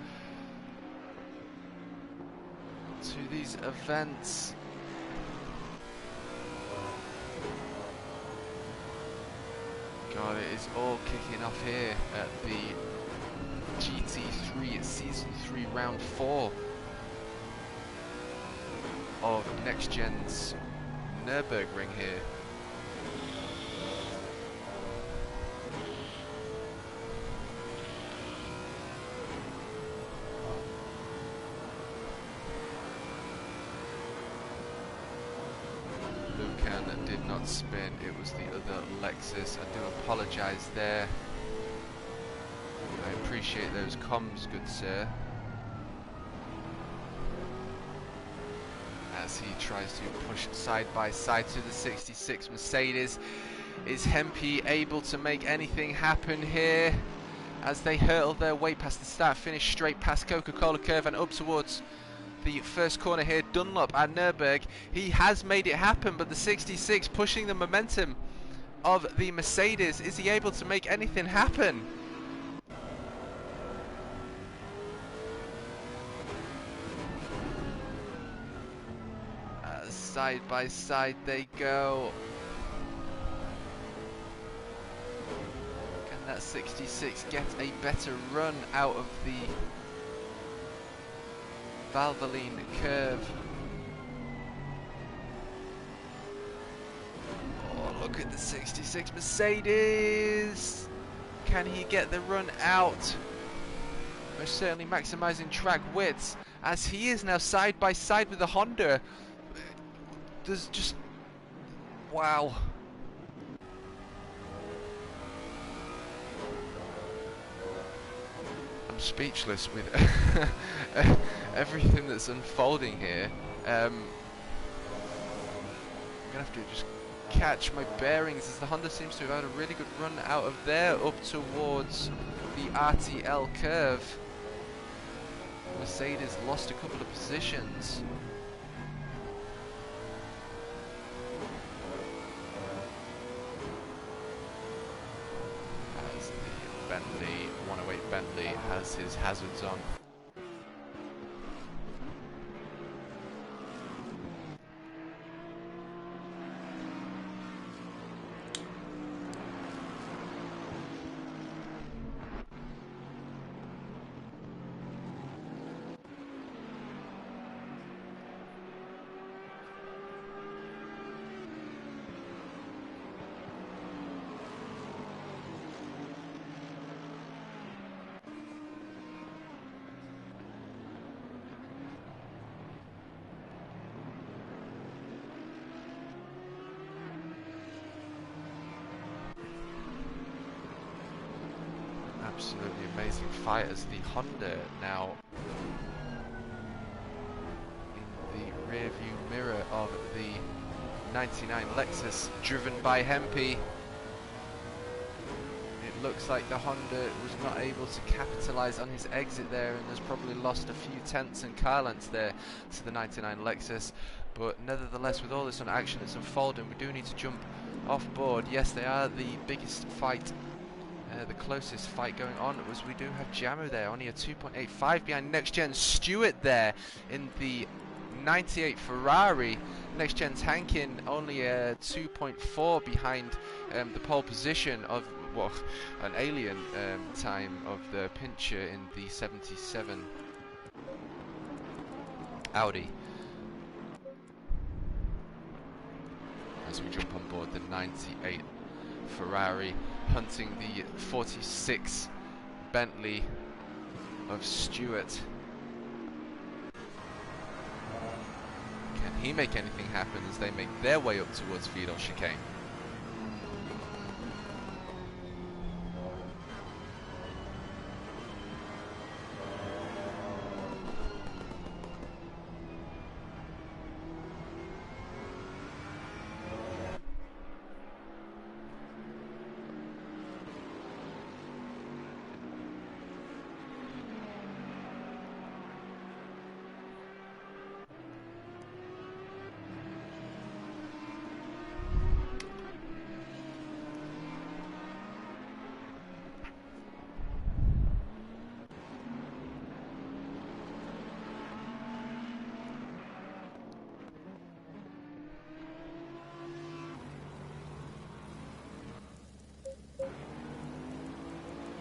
to these events. God, it is all kicking off here at the GT3 Season 3 Round 4 of NXTGEN's Nürburgring here. Lucan did not spin, it was the other Lexus. I do apologise there. I appreciate those comms, good sir. As he tries to push side by side to the 66 Mercedes. Is Hempy able to make anything happen here as they hurtle their way past the start finish, straight past Coca-Cola curve and up towards the first corner here, Dunlop at Nürburg. He has made it happen, but the 66 pushing the momentum of the Mercedes. Is he able to make anything happen? Side by side they go. Can that 66 get a better run out of the Valvoline curve? Oh, look at the 66 Mercedes. Can he get the run out? Most certainly maximising track widths, as he is now side by side with the Honda. There's just, wow. I'm speechless with everything that's unfolding here. I'm gonna have to just catch my bearings, as the Honda seems to have had a really good run out of there up towards the RTL curve. Mercedes lost a couple of positions. Bentley, 108 Bentley has his hazards on. Absolutely amazing fight as the Honda now in the rear view mirror of the 99 Lexus driven by Hempy. It looks like the Honda was not able to capitalise on his exit there and has probably lost a few tenths and car lengths there to the 99 Lexus. But nevertheless, with all this on action that's unfolding, we do need to jump off board. Yes, they are the biggest fight, the closest fight going on, was we do have Jamo there, only a 2.85 behind NXTGEN. Stewart there in the 98 Ferrari. NXTGEN's Hankin only a 2.4 behind the pole position of, well, an alien time of the Pincher in the 77 Audi. As we jump on board the 98 Ferrari, hunting the 46 Bentley of Stewart. Can he make anything happen as they make their way up towards Vidal chicane?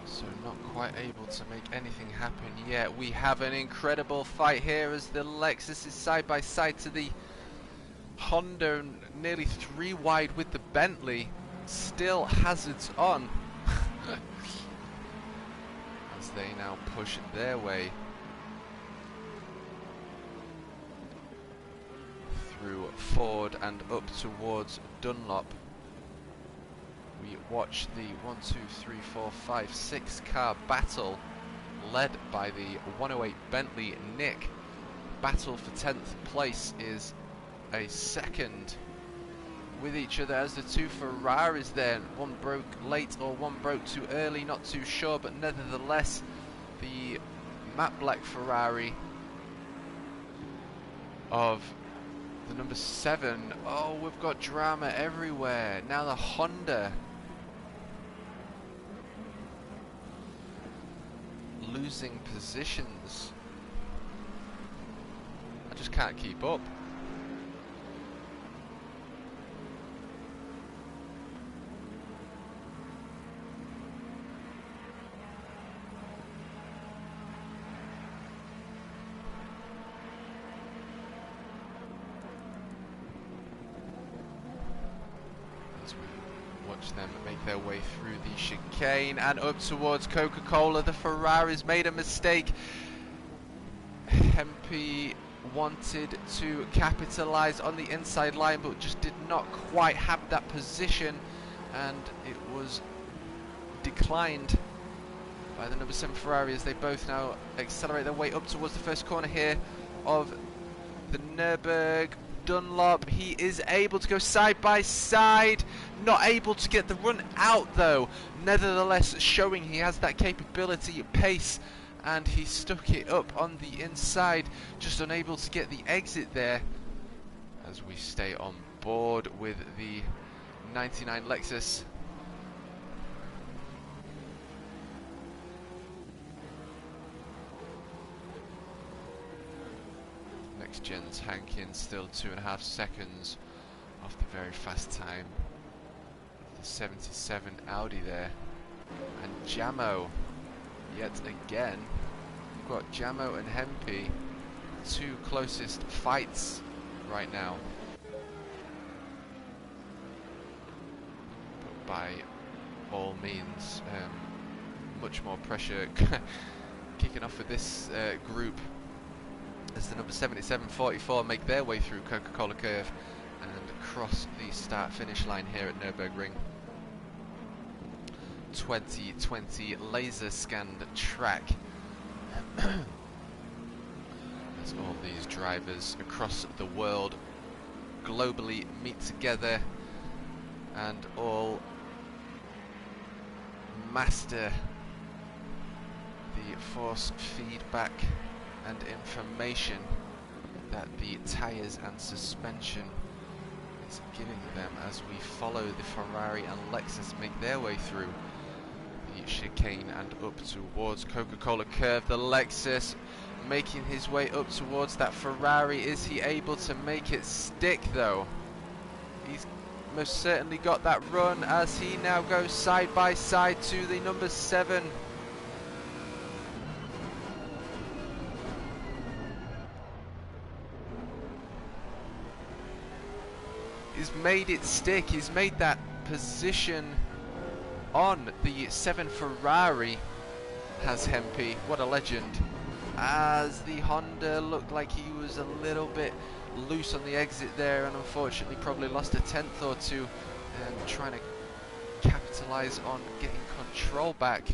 So not quite able to make anything happen yet. We have an incredible fight here as the Lexus is side by side to the Honda, nearly 3 wide with the Bentley. Still hazards on as they now push their way through Ford and up towards Dunlop. We watch the 1, 2, 3, 4, 5, 6 car battle led by the 108 Bentley Nick. Battle for 10th place is a second with each other as the two Ferraris there. One broke late or one broke too early, not too sure, but nevertheless the matte black Ferrari of the number 7. Oh, we've got drama everywhere. Now the Honda losing positions. I just can't keep up. Them make their way through the chicane and up towards Coca-Cola. The Ferraris made a mistake. Hempy wanted to capitalize on the inside line but just did not quite have that position, and it was declined by the number 7 Ferrari as they both now accelerate their way up towards the first corner here of the Nürburgring. Dunlop, he is able to go side by side, not able to get the run out though, nevertheless showing he has that capability, pace, and he stuck it up on the inside, just unable to get the exit there as we stay on board with the 99 Lexus. NXTGEN's Hankin still 2.5 seconds off the very fast time of the 77 Audi there. And Jamo, yet again, we've got Jamo and Hempy, two closest fights right now. But by all means, much more pressure kicking off with this group as the number 7744 make their way through Coca-Cola Curve and cross the start-finish line here at Nürburgring. 2020 laser scanned track. As all these drivers across the world globally meet together and all master the force feedback and information that the tyres and suspension is giving them as we follow the Ferrari and Lexus make their way through the chicane and up towards Coca-Cola curve. The Lexus making his way up towards that Ferrari. Is he able to make it stick though? He's most certainly got that run as he now goes side by side to the number 7. He's made it stick. He's made that position on the 7 Ferrari, has Hempy. What a legend. As the Honda looked like he was a little bit loose on the exit there, and unfortunately probably lost a tenth or two, trying to capitalise on getting control back.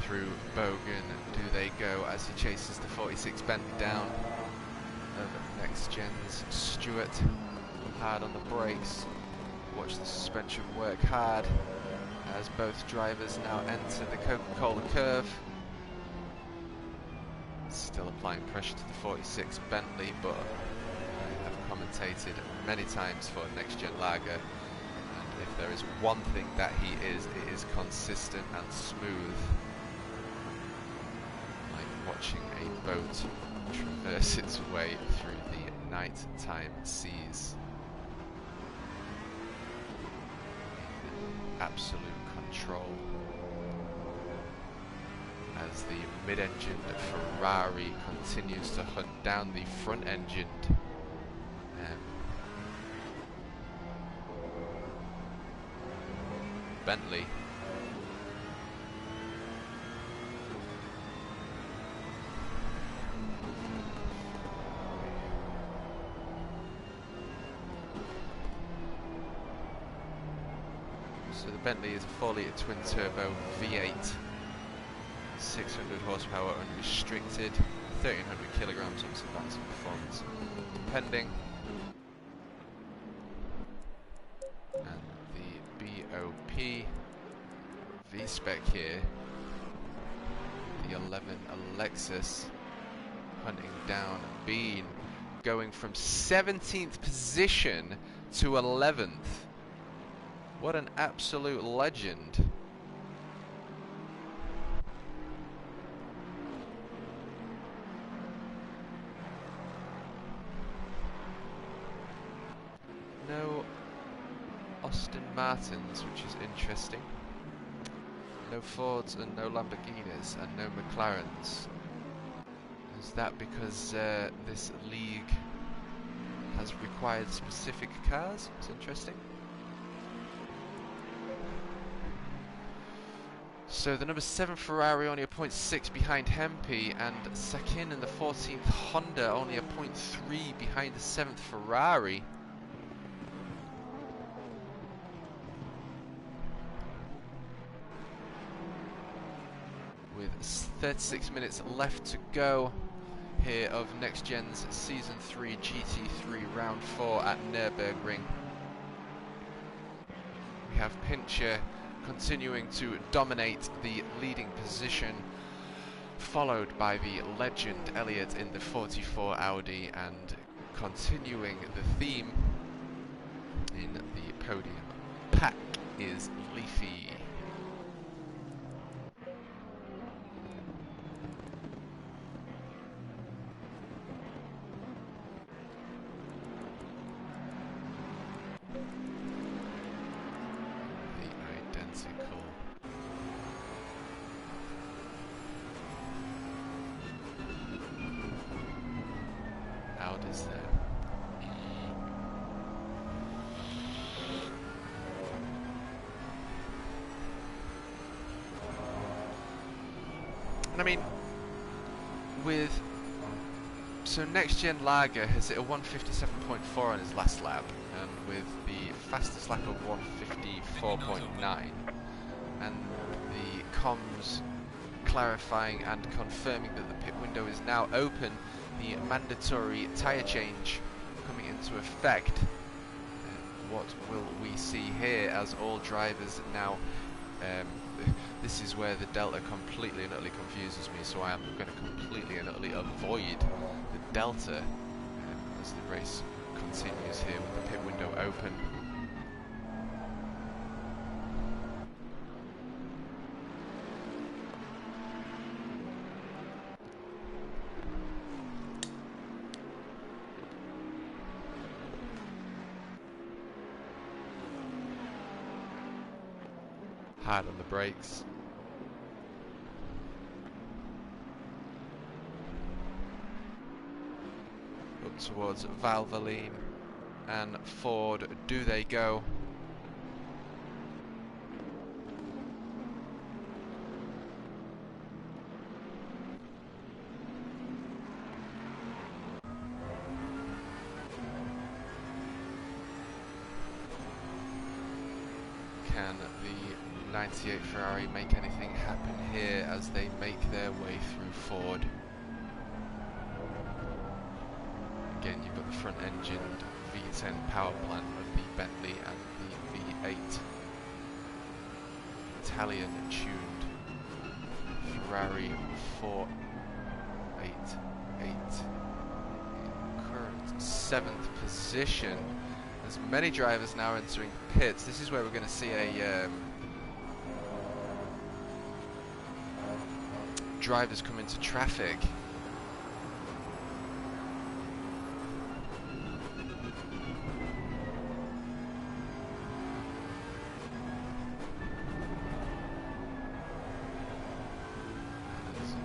Through Bogan do they go as he chases the 46 Bentley down of NXTGEN's Stewart. Hard on the brakes, watch the suspension work hard as both drivers now enter the Coca-Cola curve. Still applying pressure to the 46 Bentley, but I have commentated many times for NXTGEN Lager, and if there is one thing that he is, it is consistent and smooth. Watching a boat traverse its way through the nighttime seas. In absolute control. As the mid-engined Ferrari continues to hunt down the front-engined Bentley. So the Bentley is a 4-litre twin-turbo V8, 600 horsepower unrestricted, 1300 kilograms, obviously that's performance depending. And the BOP V-spec here, the 11 Lexus, hunting down Bean, going from 17th position to 11th. What an absolute legend. No Aston Martins, which is interesting. No Fords and no Lamborghinis and no McLarens. Is that because this league has required specific cars? It's interesting. So the number 7 Ferrari only a 0.6 behind Hempy, and Sakin and the 14th Honda only a 0.3 behind the 7th Ferrari. With 36 minutes left to go here of NXTGEN's Season 3 GT3 Round 4 at Nürburgring. We have Pincher continuing to dominate the leading position, followed by the legend Elliott in the 44 Audi, and continuing the theme in the podium pack is Leafy. Audis there. And I mean, so NXTGEN Lager has hit a 157.4 on his last lap, and with the fastest lap of 154.9, and the comms clarifying and confirming that the pit window is now open, the mandatory tyre change coming into effect. What will we see here as all drivers now, this is where the Delta completely and utterly confuses me, so I am going to completely and utterly avoid the Delta as the race continues here with the pit window open. Hard on the brakes. Up towards Valvoline and Ford, do they go? Can the 98 Ferrari make anything happen here as they make their way through Ford? Again, you've got the front-engined V10 power plant of the Bentley and the V8 Italian-tuned Ferrari 488 in current 7th position. There's many drivers now entering pits. This is where we're going to see a drivers come into traffic.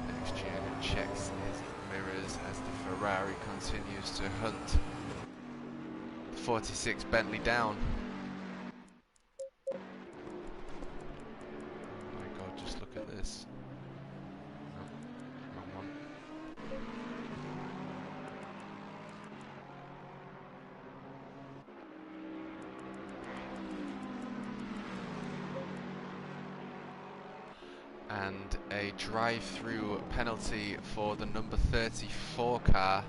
NXTGEN checks his mirrors as the Ferrari continues to hunt 46 Bentley down. Oh my god, just look at this. No, wrong one. And a drive-through penalty for the number 34 car,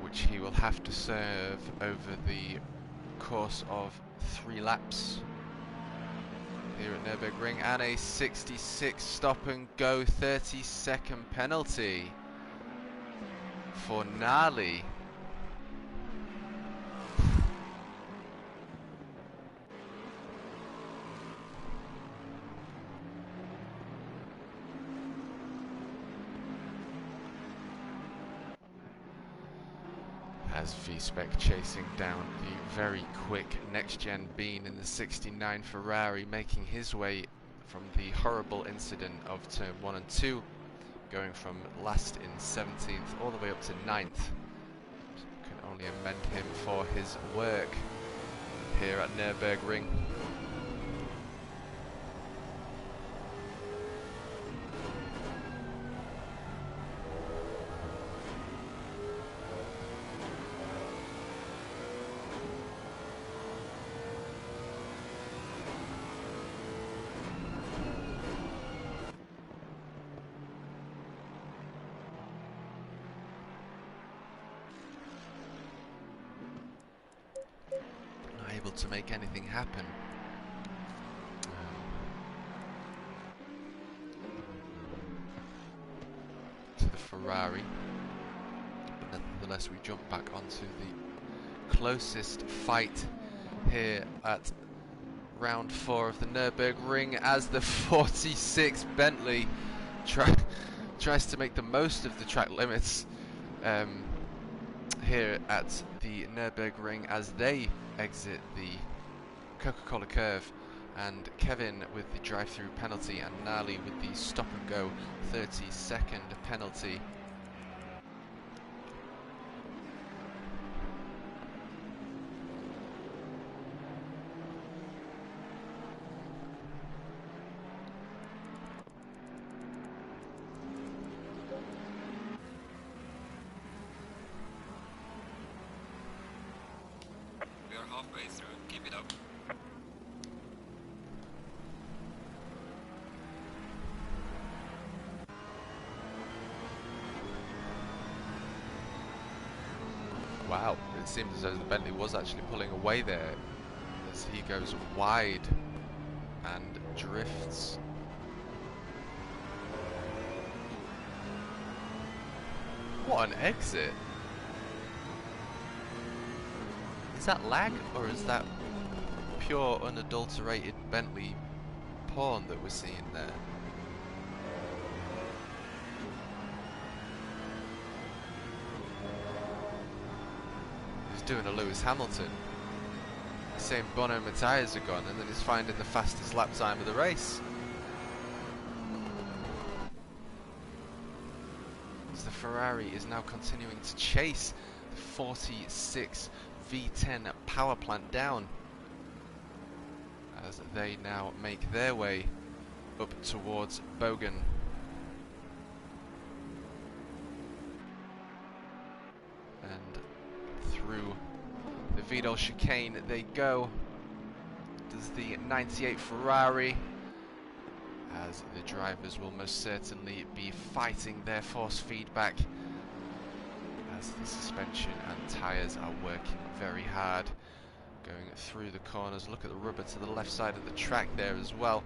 which he will have to serve over the course of 3 laps here at Nürburgring, and a 66 stop and go 30-second penalty for Nali. As V-Spec chasing down the very quick NXTGEN Bean in the 69 Ferrari, making his way from the horrible incident of turn 1 and 2, going from last in 17th all the way up to 9th. Can only amend him for his work here at Nürburgring. Able to make anything happen. To the Ferrari, but nonetheless we jump back onto the closest fight here at round 4 of the Nürburgring, as the 46 Bentley tries to make the most of the track limits here at the Nürburgring as they exit the Coca-Cola curve, and Kevin with the drive-through penalty and Nali with the stop and go 30-second penalty. halfway through. Keep it up. Wow, it seemed as though the Bentley was actually pulling away there as he goes wide and drifts. What an exit! Is that lag, or is that pure unadulterated Bentley porn that we're seeing there? He's doing a Lewis Hamilton. He's saying Bono, my tyres are gone, and then he's finding the fastest lap time of the race. As the Ferrari is now continuing to chase the 46 V10 power plant down, as they now make their way up towards Bogan. And through the Vidal chicane they go. Does the 98 Ferrari, as the drivers will most certainly be fighting their force feedback as the suspension and tyres are working very hard. Going through the corners, look at the rubber to the left side of the track there as well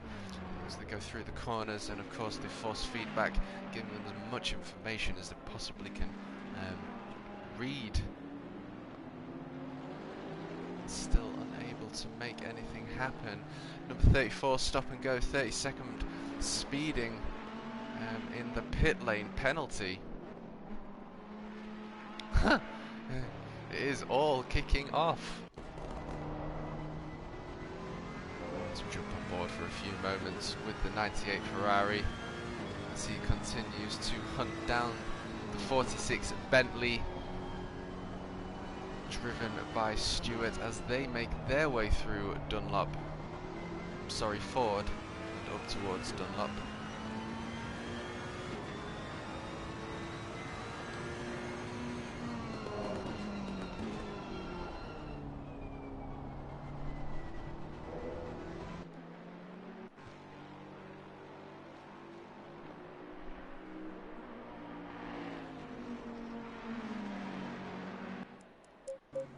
as they go through the corners, and of course the force feedback giving them as much information as they possibly can read. Still unable to make anything happen. Number 34 stop and go, 32nd speeding in the pit lane penalty. It is all kicking off. Let's jump on board for a few moments with the 98 Ferrari as he continues to hunt down the 46 Bentley, driven by Stewart as they make their way through Ford, and up towards Dunlop.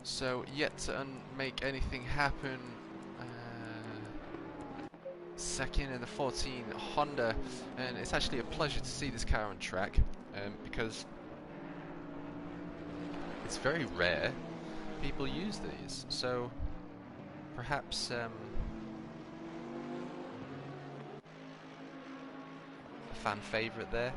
So yet to make anything happen. Second in the 14 Honda, and it's actually a pleasure to see this car on track because it's very rare people use these, so perhaps a fan favourite there.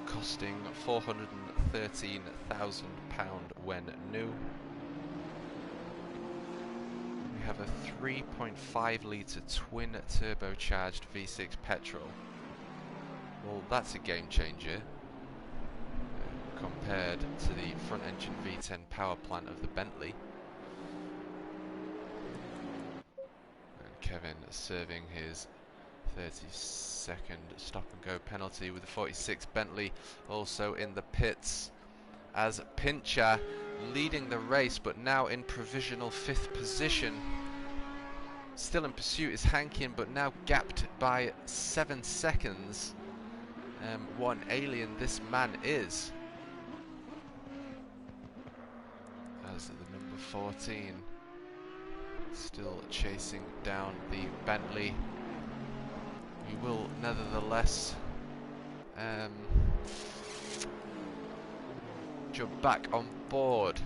Costing £413,000 when new. We have a 3.5 litre twin turbocharged V6 petrol. Well, that's a game changer compared to the front engine V10 power plant of the Bentley. And Kevin serving his 32nd stop and go penalty with the 46 Bentley also in the pits, as Pincher leading the race but now in provisional 5th position. Still in pursuit is Hankin, but now gapped by 7 seconds. What an alien this man is, as the number 14 still chasing down the Bentley. We will nevertheless jump back on board,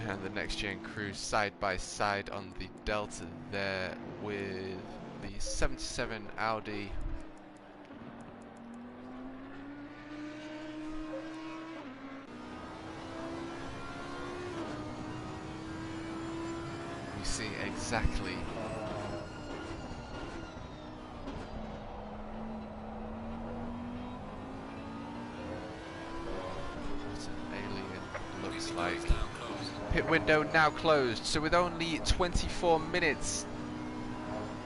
and the NXTGEN crew side by side on the Delta there with the 77 Audi. We see exactly what an alien looks pit window now closed. So with only 24 minutes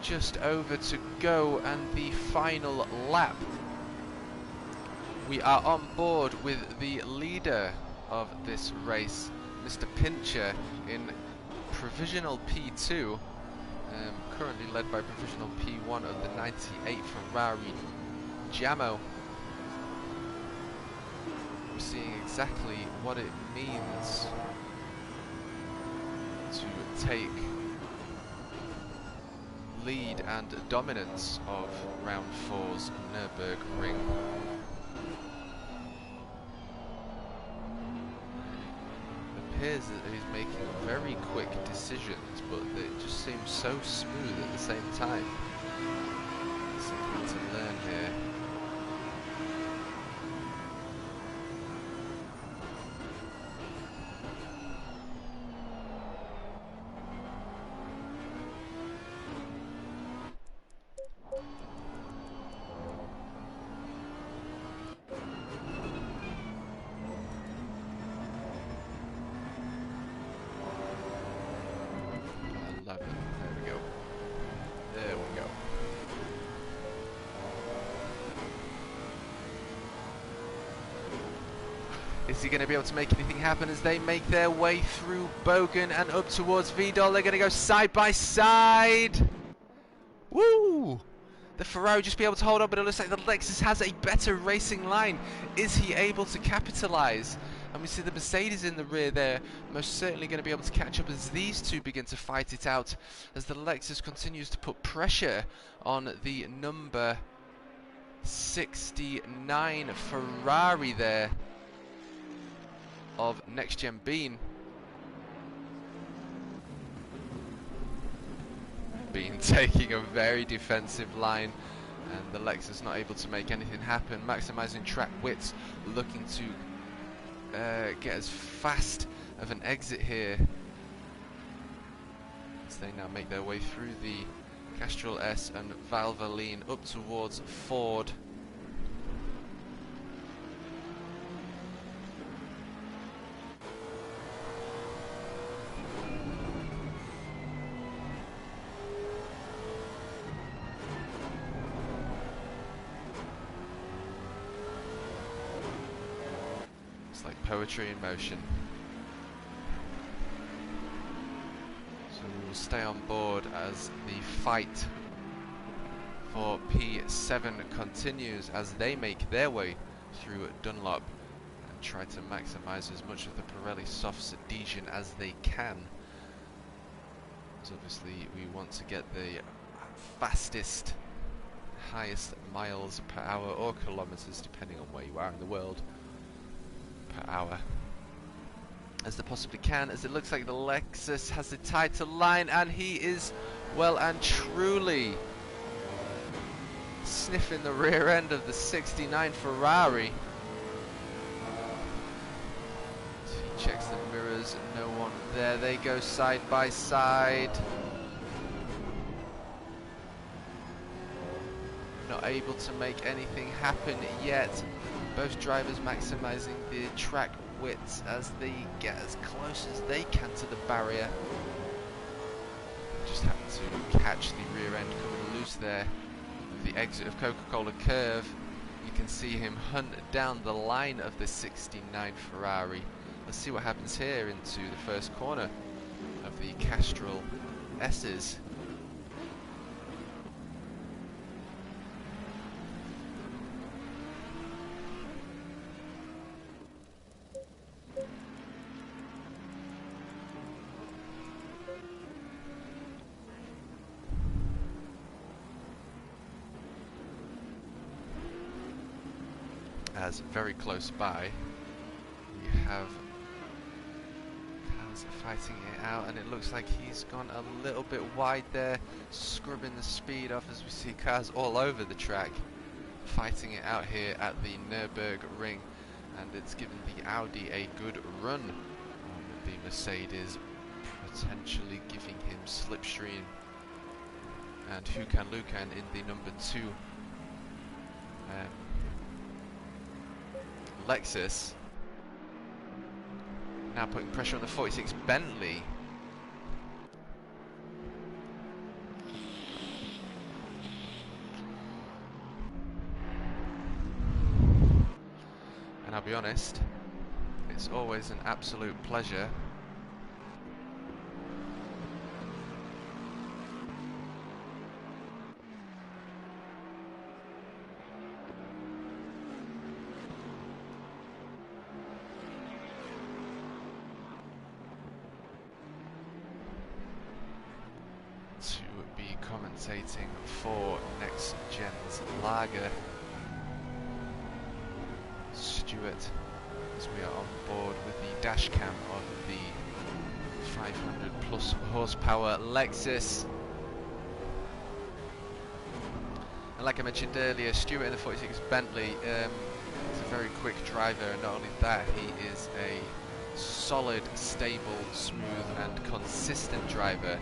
just over to go and the final lap, we are on board with the leader of this race, Mr. Pincher, in provisional P2, currently led by provisional P1 of the 98 Ferrari Jammo. We're seeing exactly what it means to take lead and dominance of round 4's Nürburgring. It appears that he's making very quick decisions, but they just seem so smooth at the same time. Something to learn here. Is he going to be able to make anything happen as they make their way through Bogan and up towards Vidal? They're going to go side by side. Woo! The Ferrari just be able to hold on, but it looks like the Lexus has a better racing line. Is he able to capitalise? And we see the Mercedes in the rear there, most certainly going to be able to catch up as these two begin to fight it out, as the Lexus continues to put pressure on the number 69 Ferrari there of NXTGEN Bean. Bean taking a very defensive line, and the Lexus not able to make anything happen. Maximising track widths, looking to get as fast of an exit here as they now make their way through the Castrol S and Valvoline up towards Ford. Like poetry in motion. So we will stay on board as the fight for P7 continues as they make their way through Dunlop and try to maximise as much of the Pirelli softs adhesion as they can. So obviously we want to get the fastest, highest miles per hour or kilometres, depending on where you are in the world, per hour as they possibly can, as it looks like the Lexus has it tied to line, and he is well and truly sniffing the rear end of the 69 Ferrari. He checks the mirrors, no one there, they go side by side. Not able to make anything happen yet. Both drivers maximising the track widths as they get as close as they can to the barrier. Just happen to catch the rear end coming loose there. With the exit of Coca-Cola curve, you can see him hunt down the line of the 69 Ferrari. Let's see what happens here into the first corner of the Castrol S's. As very close by, we have cars fighting it out, and it looks like he's gone a little bit wide there, scrubbing the speed off as we see cars all over the track fighting it out here at the Nürburgring, and it's given the Audi a good run on the Mercedes, potentially giving him slipstream, and Hukan Lukan in the number 2 Lexus. Now putting pressure on the 46 Bentley. And I'll be honest, it's always an absolute pleasure to be commentating for NXTGEN's Lager. Stuart, as we are on board with the dash cam on the 500 plus horsepower Lexus. And like I mentioned earlier, Stuart in the 46 Bentley is a very quick driver, and not only that, he is a solid, stable, smooth and consistent driver.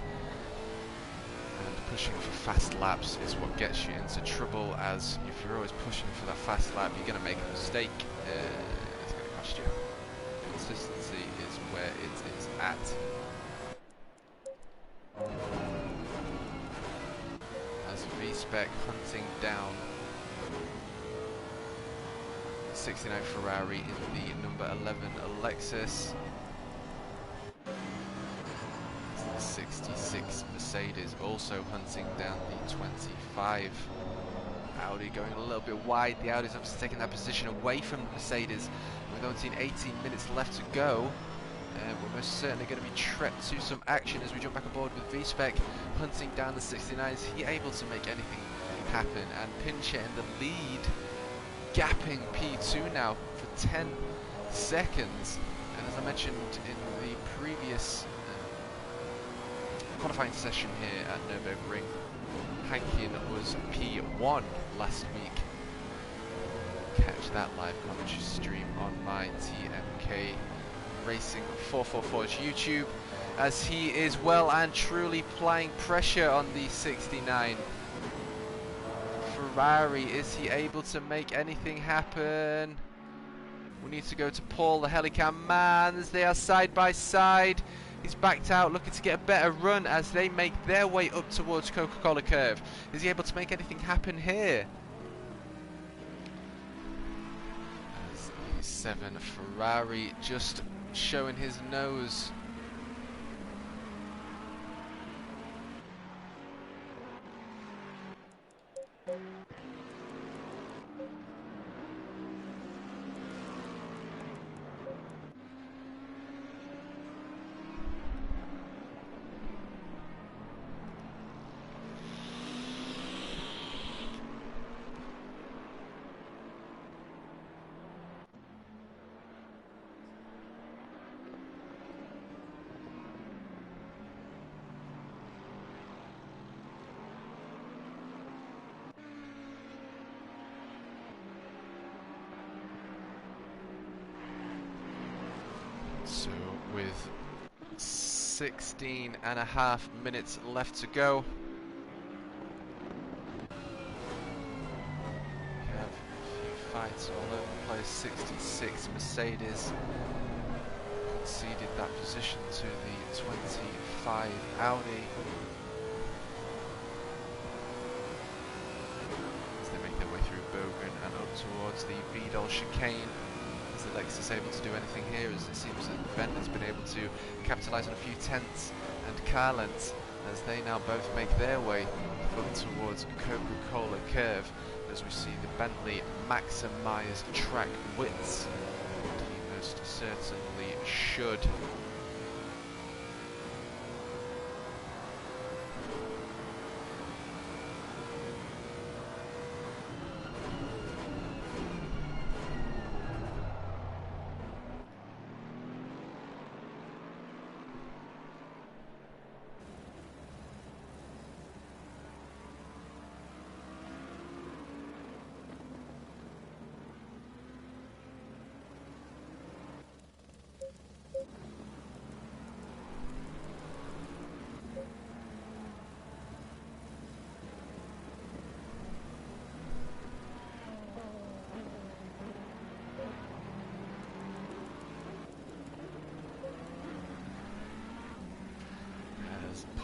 And pushing for fast laps is what gets you into trouble, as if you're always pushing for that fast lap, you're going to make a mistake. It's going to cost you. Consistency is where it is at. As V-Spec hunting down 69 Ferrari in the number 11 Lexus. 66 Mercedes also hunting down the 25 Audi, going a little bit wide. The Audi's obviously taking that position away from the Mercedes with only 18 minutes left to go. We're most certainly going to be treated to some action as we jump back aboard with V-Spec hunting down the 69. Is he able to make anything happen? And Pincher in the lead, gapping P2 now for 10 seconds. And as I mentioned in the previous qualifying session here at Nürburgring, Hankin was P1 last week. Catch that live commentary stream on my TMK Racing 444's YouTube, as he is well and truly applying pressure on the 69 Ferrari. Is he able to make anything happen? We need to go to Paul, the Helicam man, as they are side by side. He's backed out, looking to get a better run as they make their way up towards Coca-Cola Curve. Is he able to make anything happen here? As the 7 Ferrari just showing his nose. So with 16.5 minutes left to go, we have a few fights all over the place. 66 Mercedes conceded that position to the 25 Audi. As they make their way through Bogan and up towards the Vidal chicane. Is the Lexus able to do anything here, as it seems that Bentley's been able to capitalise on a few tenths and car lengths as they now both make their way up towards Coca-Cola Curve, as we see the Bentley maximise track widths, and he most certainly should.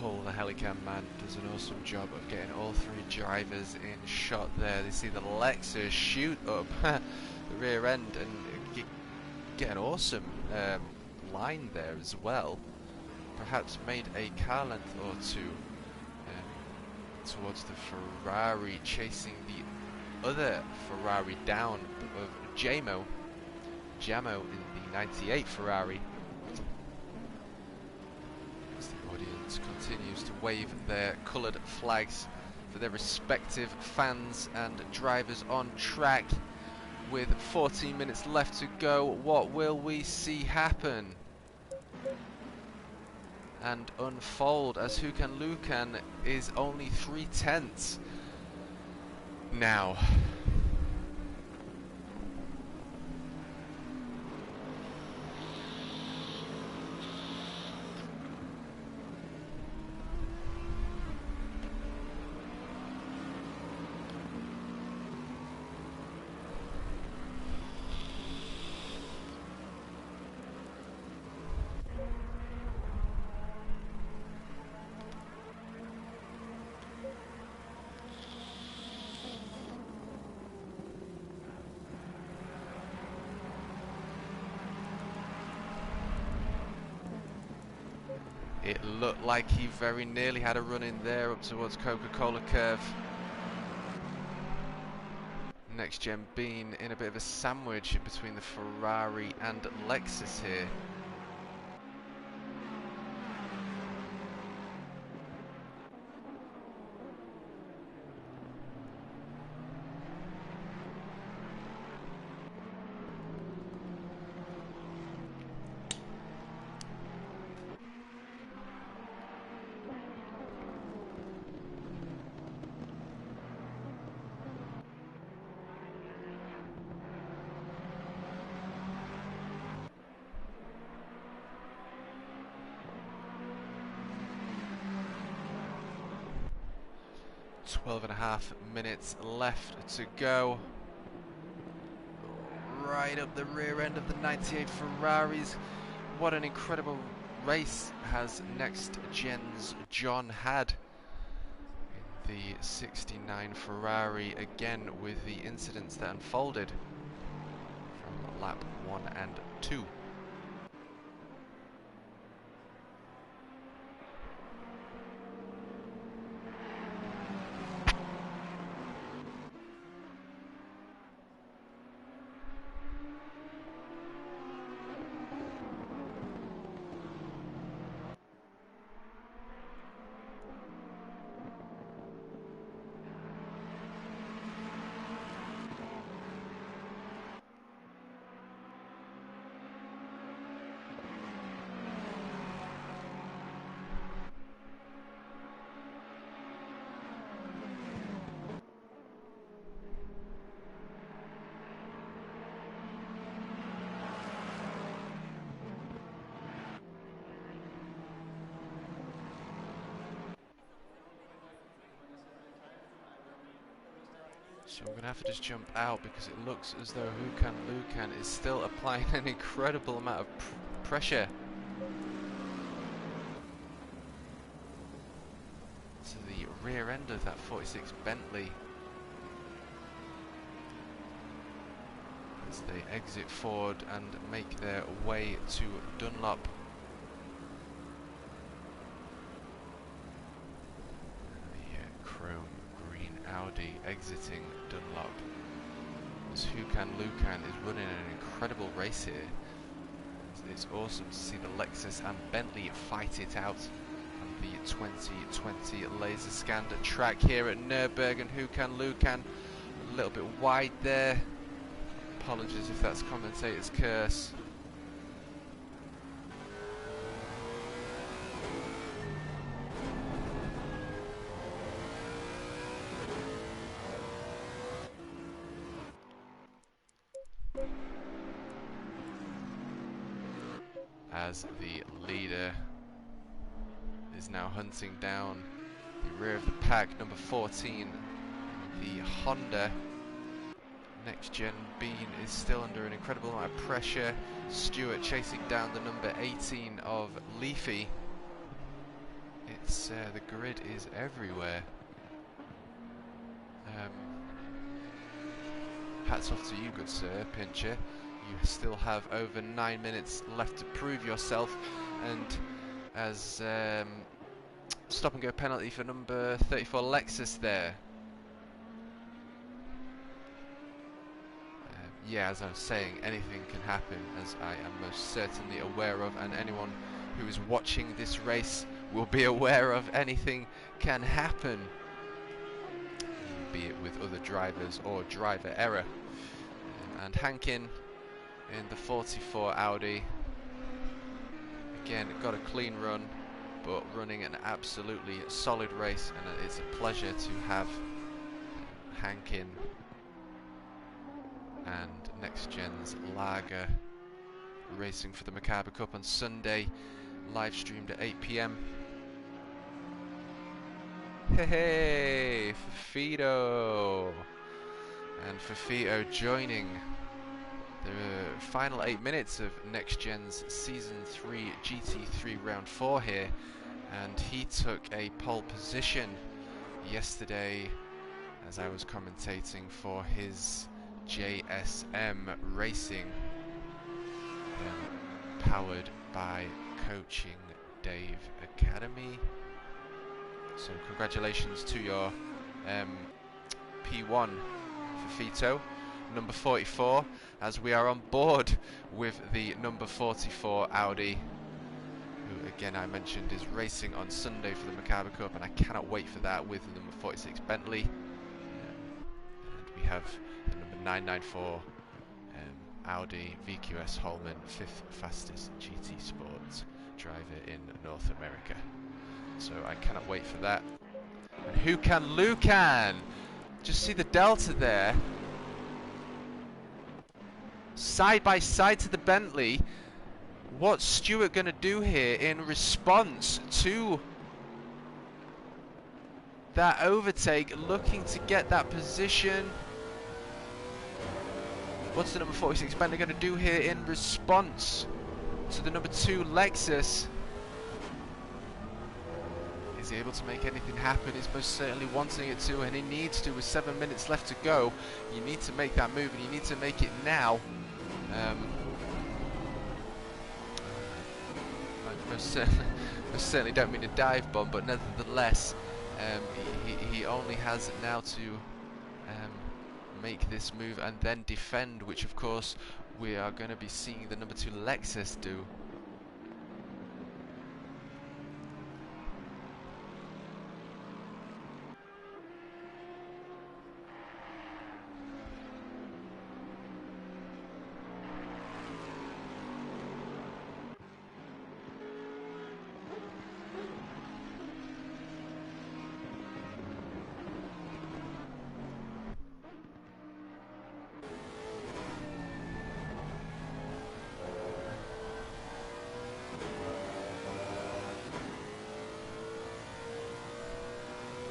Paul, the Helicam man, does an awesome job of getting all three drivers in shot there. They see the Lexus shoot up the rear end and get an awesome line there as well. Perhaps made a car length or two towards the Ferrari, chasing the other Ferrari down of Jamo in the 98 Ferrari. As the audience continues to wave their coloured flags for their respective fans and drivers on track. With 14 minutes left to go, what will we see happen and unfold, as Håkan Lukan is only 3/10 now? It looked like he very nearly had a run in there up towards Coca-Cola curve. NXTGEN being in a bit of a sandwich between the Ferrari and Lexus here. Twelve and a half minutes left to go. Right up the rear end of the 98 Ferraris. What an incredible race has NXTGEN's John had in the 69 Ferrari, again with the incidents that unfolded from lap 1 and 2. So I'm going to have to just jump out because it looks as though Håkan Lukan is still applying an incredible amount of pressure to the rear end of that 46 Bentley as they exit forward and make their way to Dunlop. The chrome green Audi exiting Dunlop as Håkan Lukan is running an incredible race here. It's awesome to see the Lexus and Bentley fight it out on the 2020 laser scanned track here at Nürburgring. Håkan Lukan a little bit wide there. Apologies if that's commentator's curse. As the leader is now hunting down the rear of the pack, number 14, the Honda. NXTGEN Bean is still under an incredible amount of pressure. Stewart chasing down the number 18 of Leafy. It's the grid is everywhere. Hats off to you, good sir, Pincher. You still have over 9 minutes left to prove yourself, and as stop and go penalty for number 34 Lexus there. Yeah, as I was saying, anything can happen, as I am most certainly aware of, and anyone who is watching this race will be aware of. Anything can happen, be it with other drivers or driver error. And Hankin in the 44 Audi, again got a clean run, but running an absolutely solid race, and it's a pleasure to have Hankin and NXTGEN's Lager racing for the Macabre Cup on Sunday, live streamed at 8 PM. Hey, Fafito! And Fafito joining the final 8 minutes of NXTGEN's Season 3 GT3 Round 4 here, and he took a pole position yesterday as I was commentating for his JSM Racing, powered by Coaching Dave Academy. So congratulations to your P1 Fafito, number 44, as we are on board with the number 44 Audi, who again I mentioned is racing on Sunday for the Macabre Cup, and I cannot wait for that, with the number 46 Bentley. And we have the number 994 Audi VQS Holman, 5th fastest GT Sports driver in North America. So I cannot wait for that. And who can Lucan? Just see the delta there. Side by side to the Bentley. What's Stewart going to do here in response to that overtake, looking to get that position? What's the number 46 Bentley going to do here in response to the number 2 Lexus? Is he able to make anything happen? He's most certainly wanting it to, and he needs to. With 7 minutes left to go, you need to make that move, and you need to make it now. I most certainly don't mean a dive bomb, but nevertheless, he only has now to make this move and then defend, which of course we are going to be seeing the number 2 Lexus do.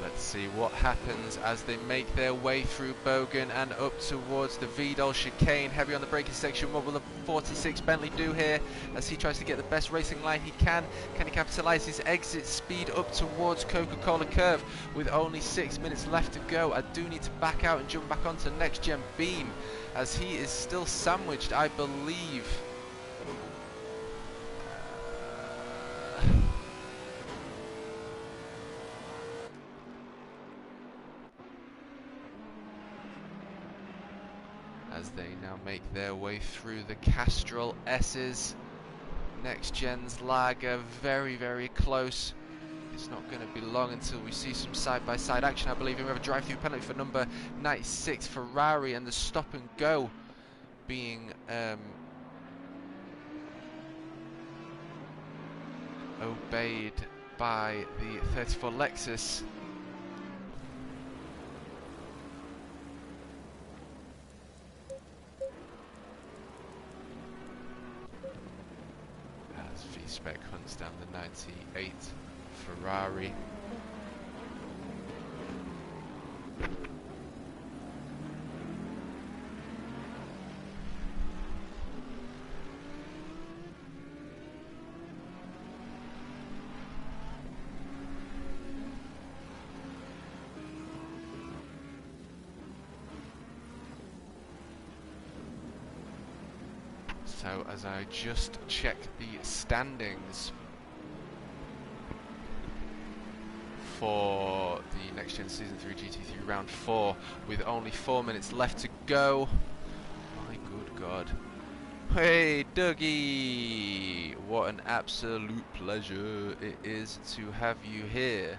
Let's see what happens as they make their way through Bogan and up towards the Vidal chicane. Heavy on the braking section. What will the 46 Bentley do here as he tries to get the best racing line he can? Can he capitalise his exit speed up towards Coca-Cola curve with only 6 minutes left to go? I do need to back out and jump back onto NXTGEN Beam, as he is still sandwiched, I believe. As they now make their way through the Castrol S's. NXTGEN's Lager very, very close. It's not going to be long until we see some side-by-side action, I believe. We have a drive-through penalty for number 96 Ferrari, and the stop and go being obeyed by the 34 Lexus. V-Spec hunts down the 98 Ferrari. So as I just check the standings for the Next Gen Season 3 GT3 Round 4 with only 4 minutes left to go. My good God. Hey Dougie! What an absolute pleasure it is to have you here.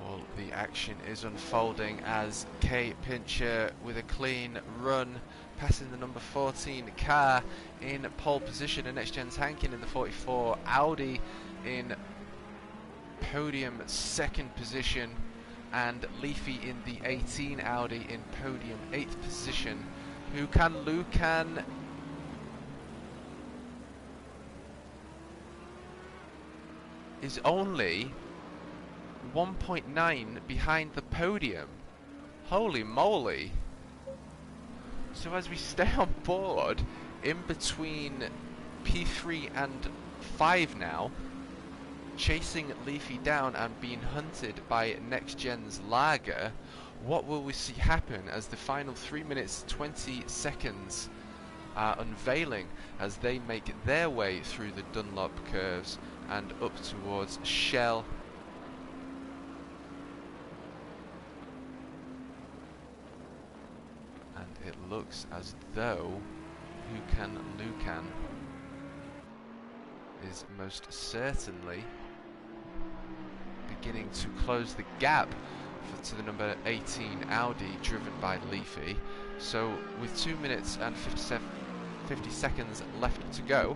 Well, the action is unfolding as K Pincher with a clean run, passing the number 14 car in pole position, and Next Gen's Hankin in the 44 Audi in podium second position, and Leafy in the 18 Audi in podium 8th position. Lucan is only 1.9 behind the podium. Holy moly. So as we stay on board in between P3 and 5 now, chasing Leafy down and being hunted by Next Gen's Lager, what will we see happen as the final 3 minutes 20 seconds are unveiling as they make their way through the Dunlop curves and up towards Shell. It looks as though Lucan is most certainly beginning to close the gap to the number 18 Audi driven by Leafy. So with 2 minutes and 50 seconds left to go,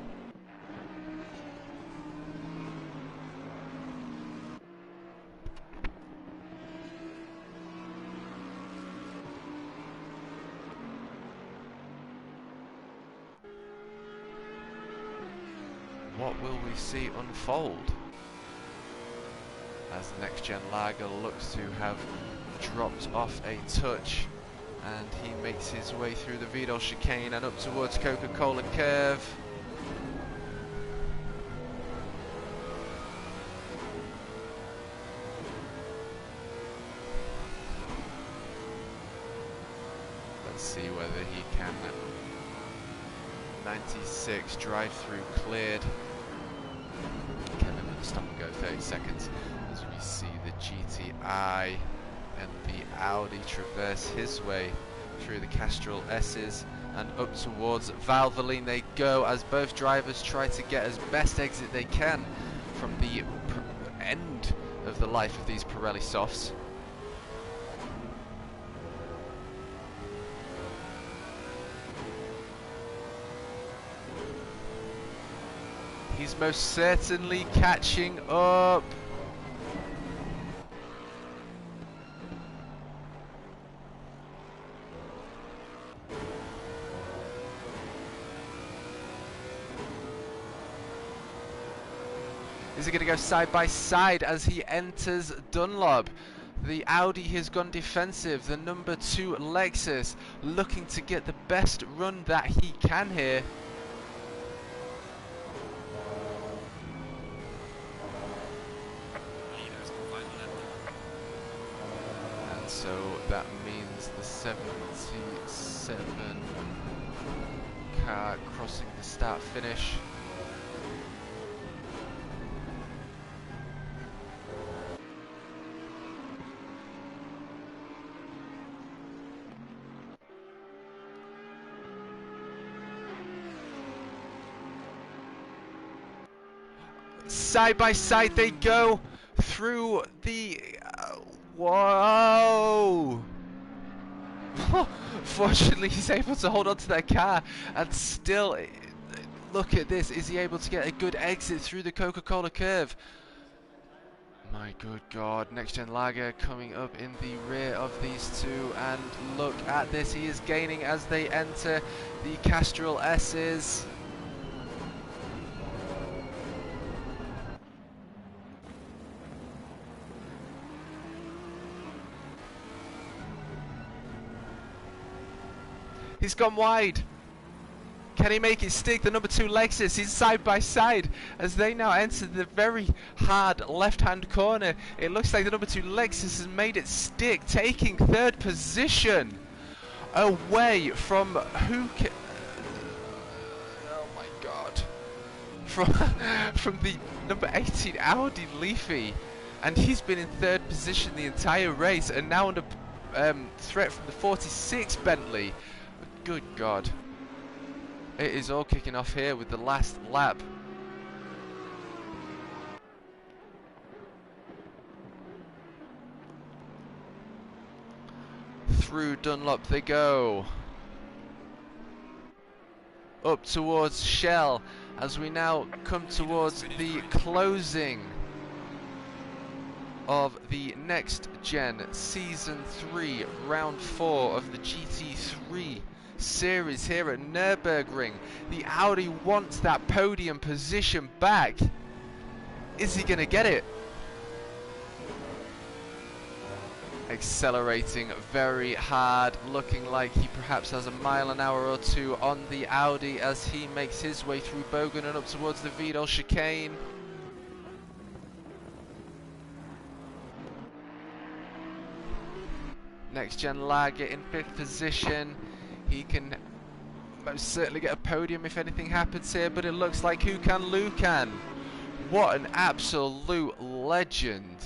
what will we see unfold as the Next Gen Lager looks to have dropped off a touch, and he makes his way through the Vidal chicane and up towards Coca-Cola curve. Let's see whether he can. 96 drive-through cleared. Kevin with the stop and go 30 seconds as we see the GTI and the Audi traverse his way through the Castrol S's and up towards Valvoline they go as both drivers try to get as best exit they can from the end of the life of these Pirelli softs. He's most certainly catching up. Is he going to go side by side as he enters Dunlop? The Audi has gone defensive. The number 2 Lexus looking to get the best run that he can here. So that means the 77 car crossing the start finish. Side by side they go through the whoa! Fortunately, he's able to hold on to that car, and still, look at this. Is he able to get a good exit through the Coca-Cola curve? My good God, Next Gen Lager coming up in the rear of these two, and look at this. He is gaining as they enter the Castrol S's. He's gone wide. Can he make it stick? The number 2 Lexus is side by side as they now enter the very hard left-hand corner. It looks like the number 2 Lexus has made it stick, taking 3rd position away from who can... Oh my god. From the number 18 Audi Leafy. And he's been in 3rd position the entire race and now under threat from the 46 Bentley. Good god. It is all kicking off here with the last lap. Through Dunlop they go. Up towards Shell as we now come towards the closing of the Next Gen Season 3 Round 4 of the GT3 series here at Nürburgring. The Audi wants that podium position back. Is he going to get it? Accelerating very hard, looking like he perhaps has a mile an hour or two on the Audi as he makes his way through Bogan and up towards the Vidal chicane. Next Gen Lager in 5th position. He can most certainly get a podium if anything happens here, but it looks like Lucan. What an absolute legend.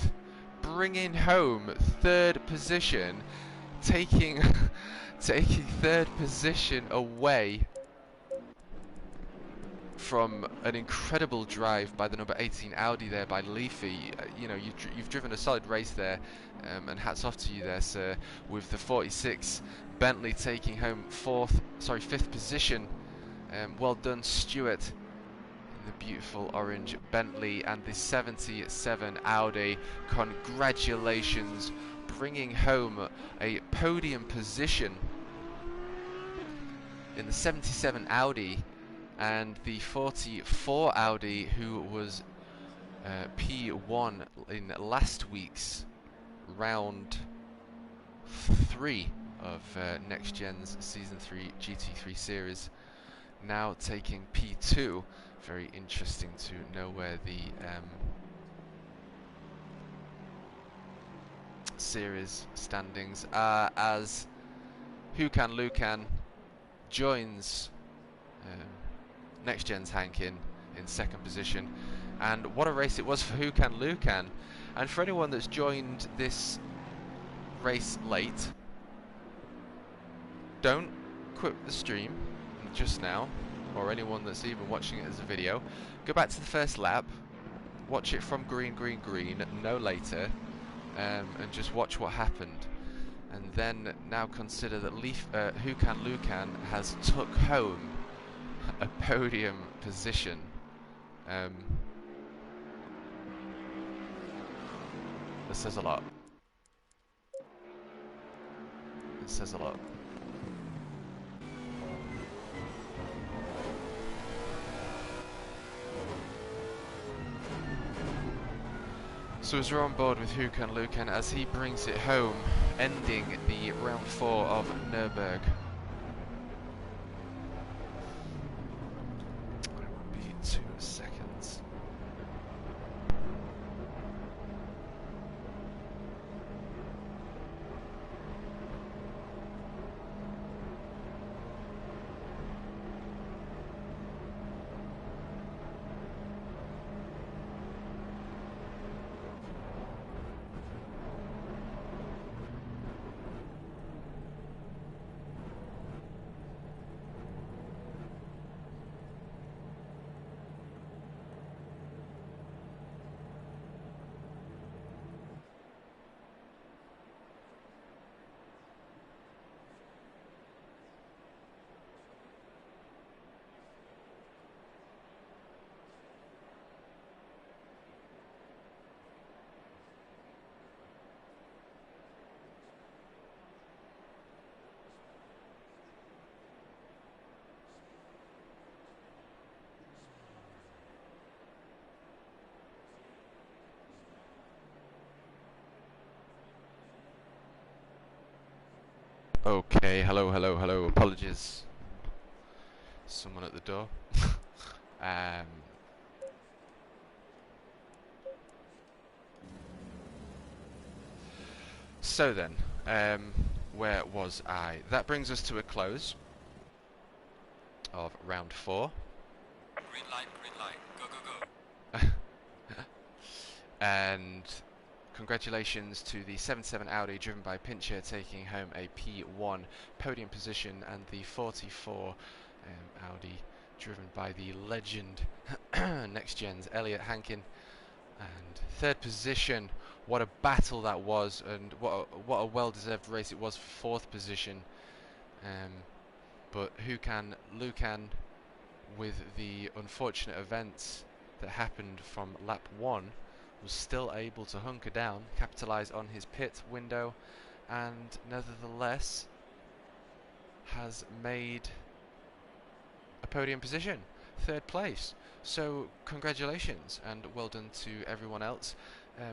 Bringing home 3rd position, taking 3rd position away from an incredible drive by the number 18 Audi there by Leafy. You know, you've driven a solid race there, and hats off to you there, sir, with the 46 Bentley taking home 5th position. Well done, Stuart, in the beautiful orange Bentley, and the 77 Audi. Congratulations, bringing home a podium position in the 77 Audi. And the 44 Audi, who was P1 in last week's round 3 of Next Gen's Season 3 GT3 series, now taking P2. Very interesting to know where the series standings are as Lucan joins Next Gen's Hankin in 2nd position. And what a race it was for Lucan. And for anyone that's joined this race late, don't quit the stream just now, or anyone that's even watching it as a video. Go back to the first lap, watch it from green, no later, and just watch what happened. And then now consider that Lucan has took home a podium position. That says a lot. It says a lot. So as we're on board with Lucan as he brings it home, ending the round 4 of Nürburgring. It won't be 2 seconds. Okay, hello, apologies. someone at the door. So then, where was I? That brings us to a close of round 4. Green light, go, go, go. And congratulations to the 77 Audi driven by Pincher taking home a P1 podium position, and the 44 Audi driven by the legend NXTGEN's Elliot Hankin. And third position, what a battle that was, and what a well-deserved race it was for fourth position. But Lucan, with the unfortunate events that happened from lap 1, was still able to hunker down, capitalise on his pit window, and nevertheless has made a podium position, third place. So congratulations and well done to everyone else.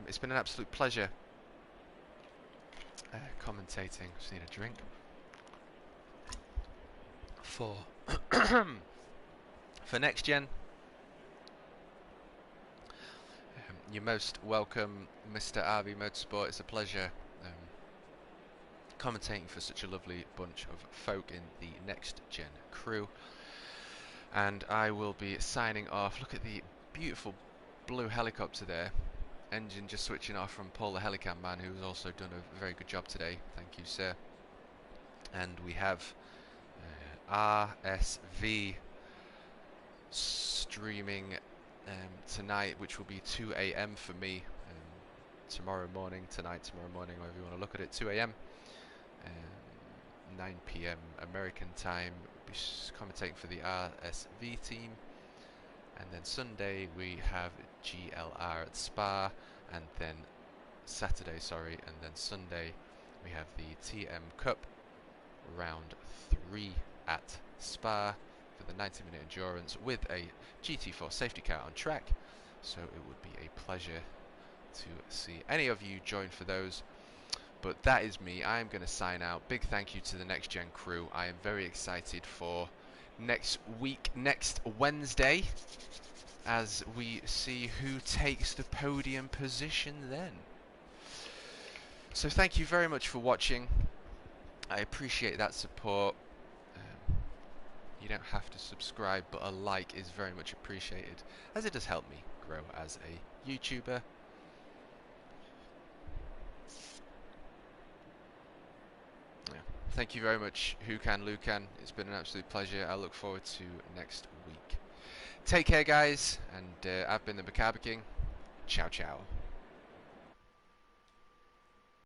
It's been an absolute pleasure commentating. Just need a drink. For NXTGEN, you're most welcome, Mr. RV Motorsport. It's a pleasure commentating for such a lovely bunch of folk in the NXTGEN crew. And I will be signing off. Look at the beautiful blue helicopter there. Engine just switching off from Paul the Helicam man, who's also done a very good job today. Thank you, sir. And we have RSV streaming tonight, which will be 2 AM for me. Tomorrow morning, tomorrow morning, however you want to look at it, 2 AM. 9 PM American time. Be commentating for the RSV team. And then Sunday we have GLR at Spa, and then Saturday, sorry, and then Sunday we have the TM Cup round 3 at Spa for the 90-minute endurance with a GT4 safety car on track. So it would be a pleasure to see any of you join for those. But that is me. I am going to sign out. Big thank you to the NXTGEN crew. I am very excited for next week, next Wednesday, as we see who takes the podium position then. So thank you very much for watching. I appreciate that support. You don't have to subscribe, but a like is very much appreciated, as it does help me grow as a YouTuber. Thank you very much, Lucan. It's been an absolute pleasure. I look forward to next week. Take care, guys, and I've been the Macabre King. Ciao, ciao.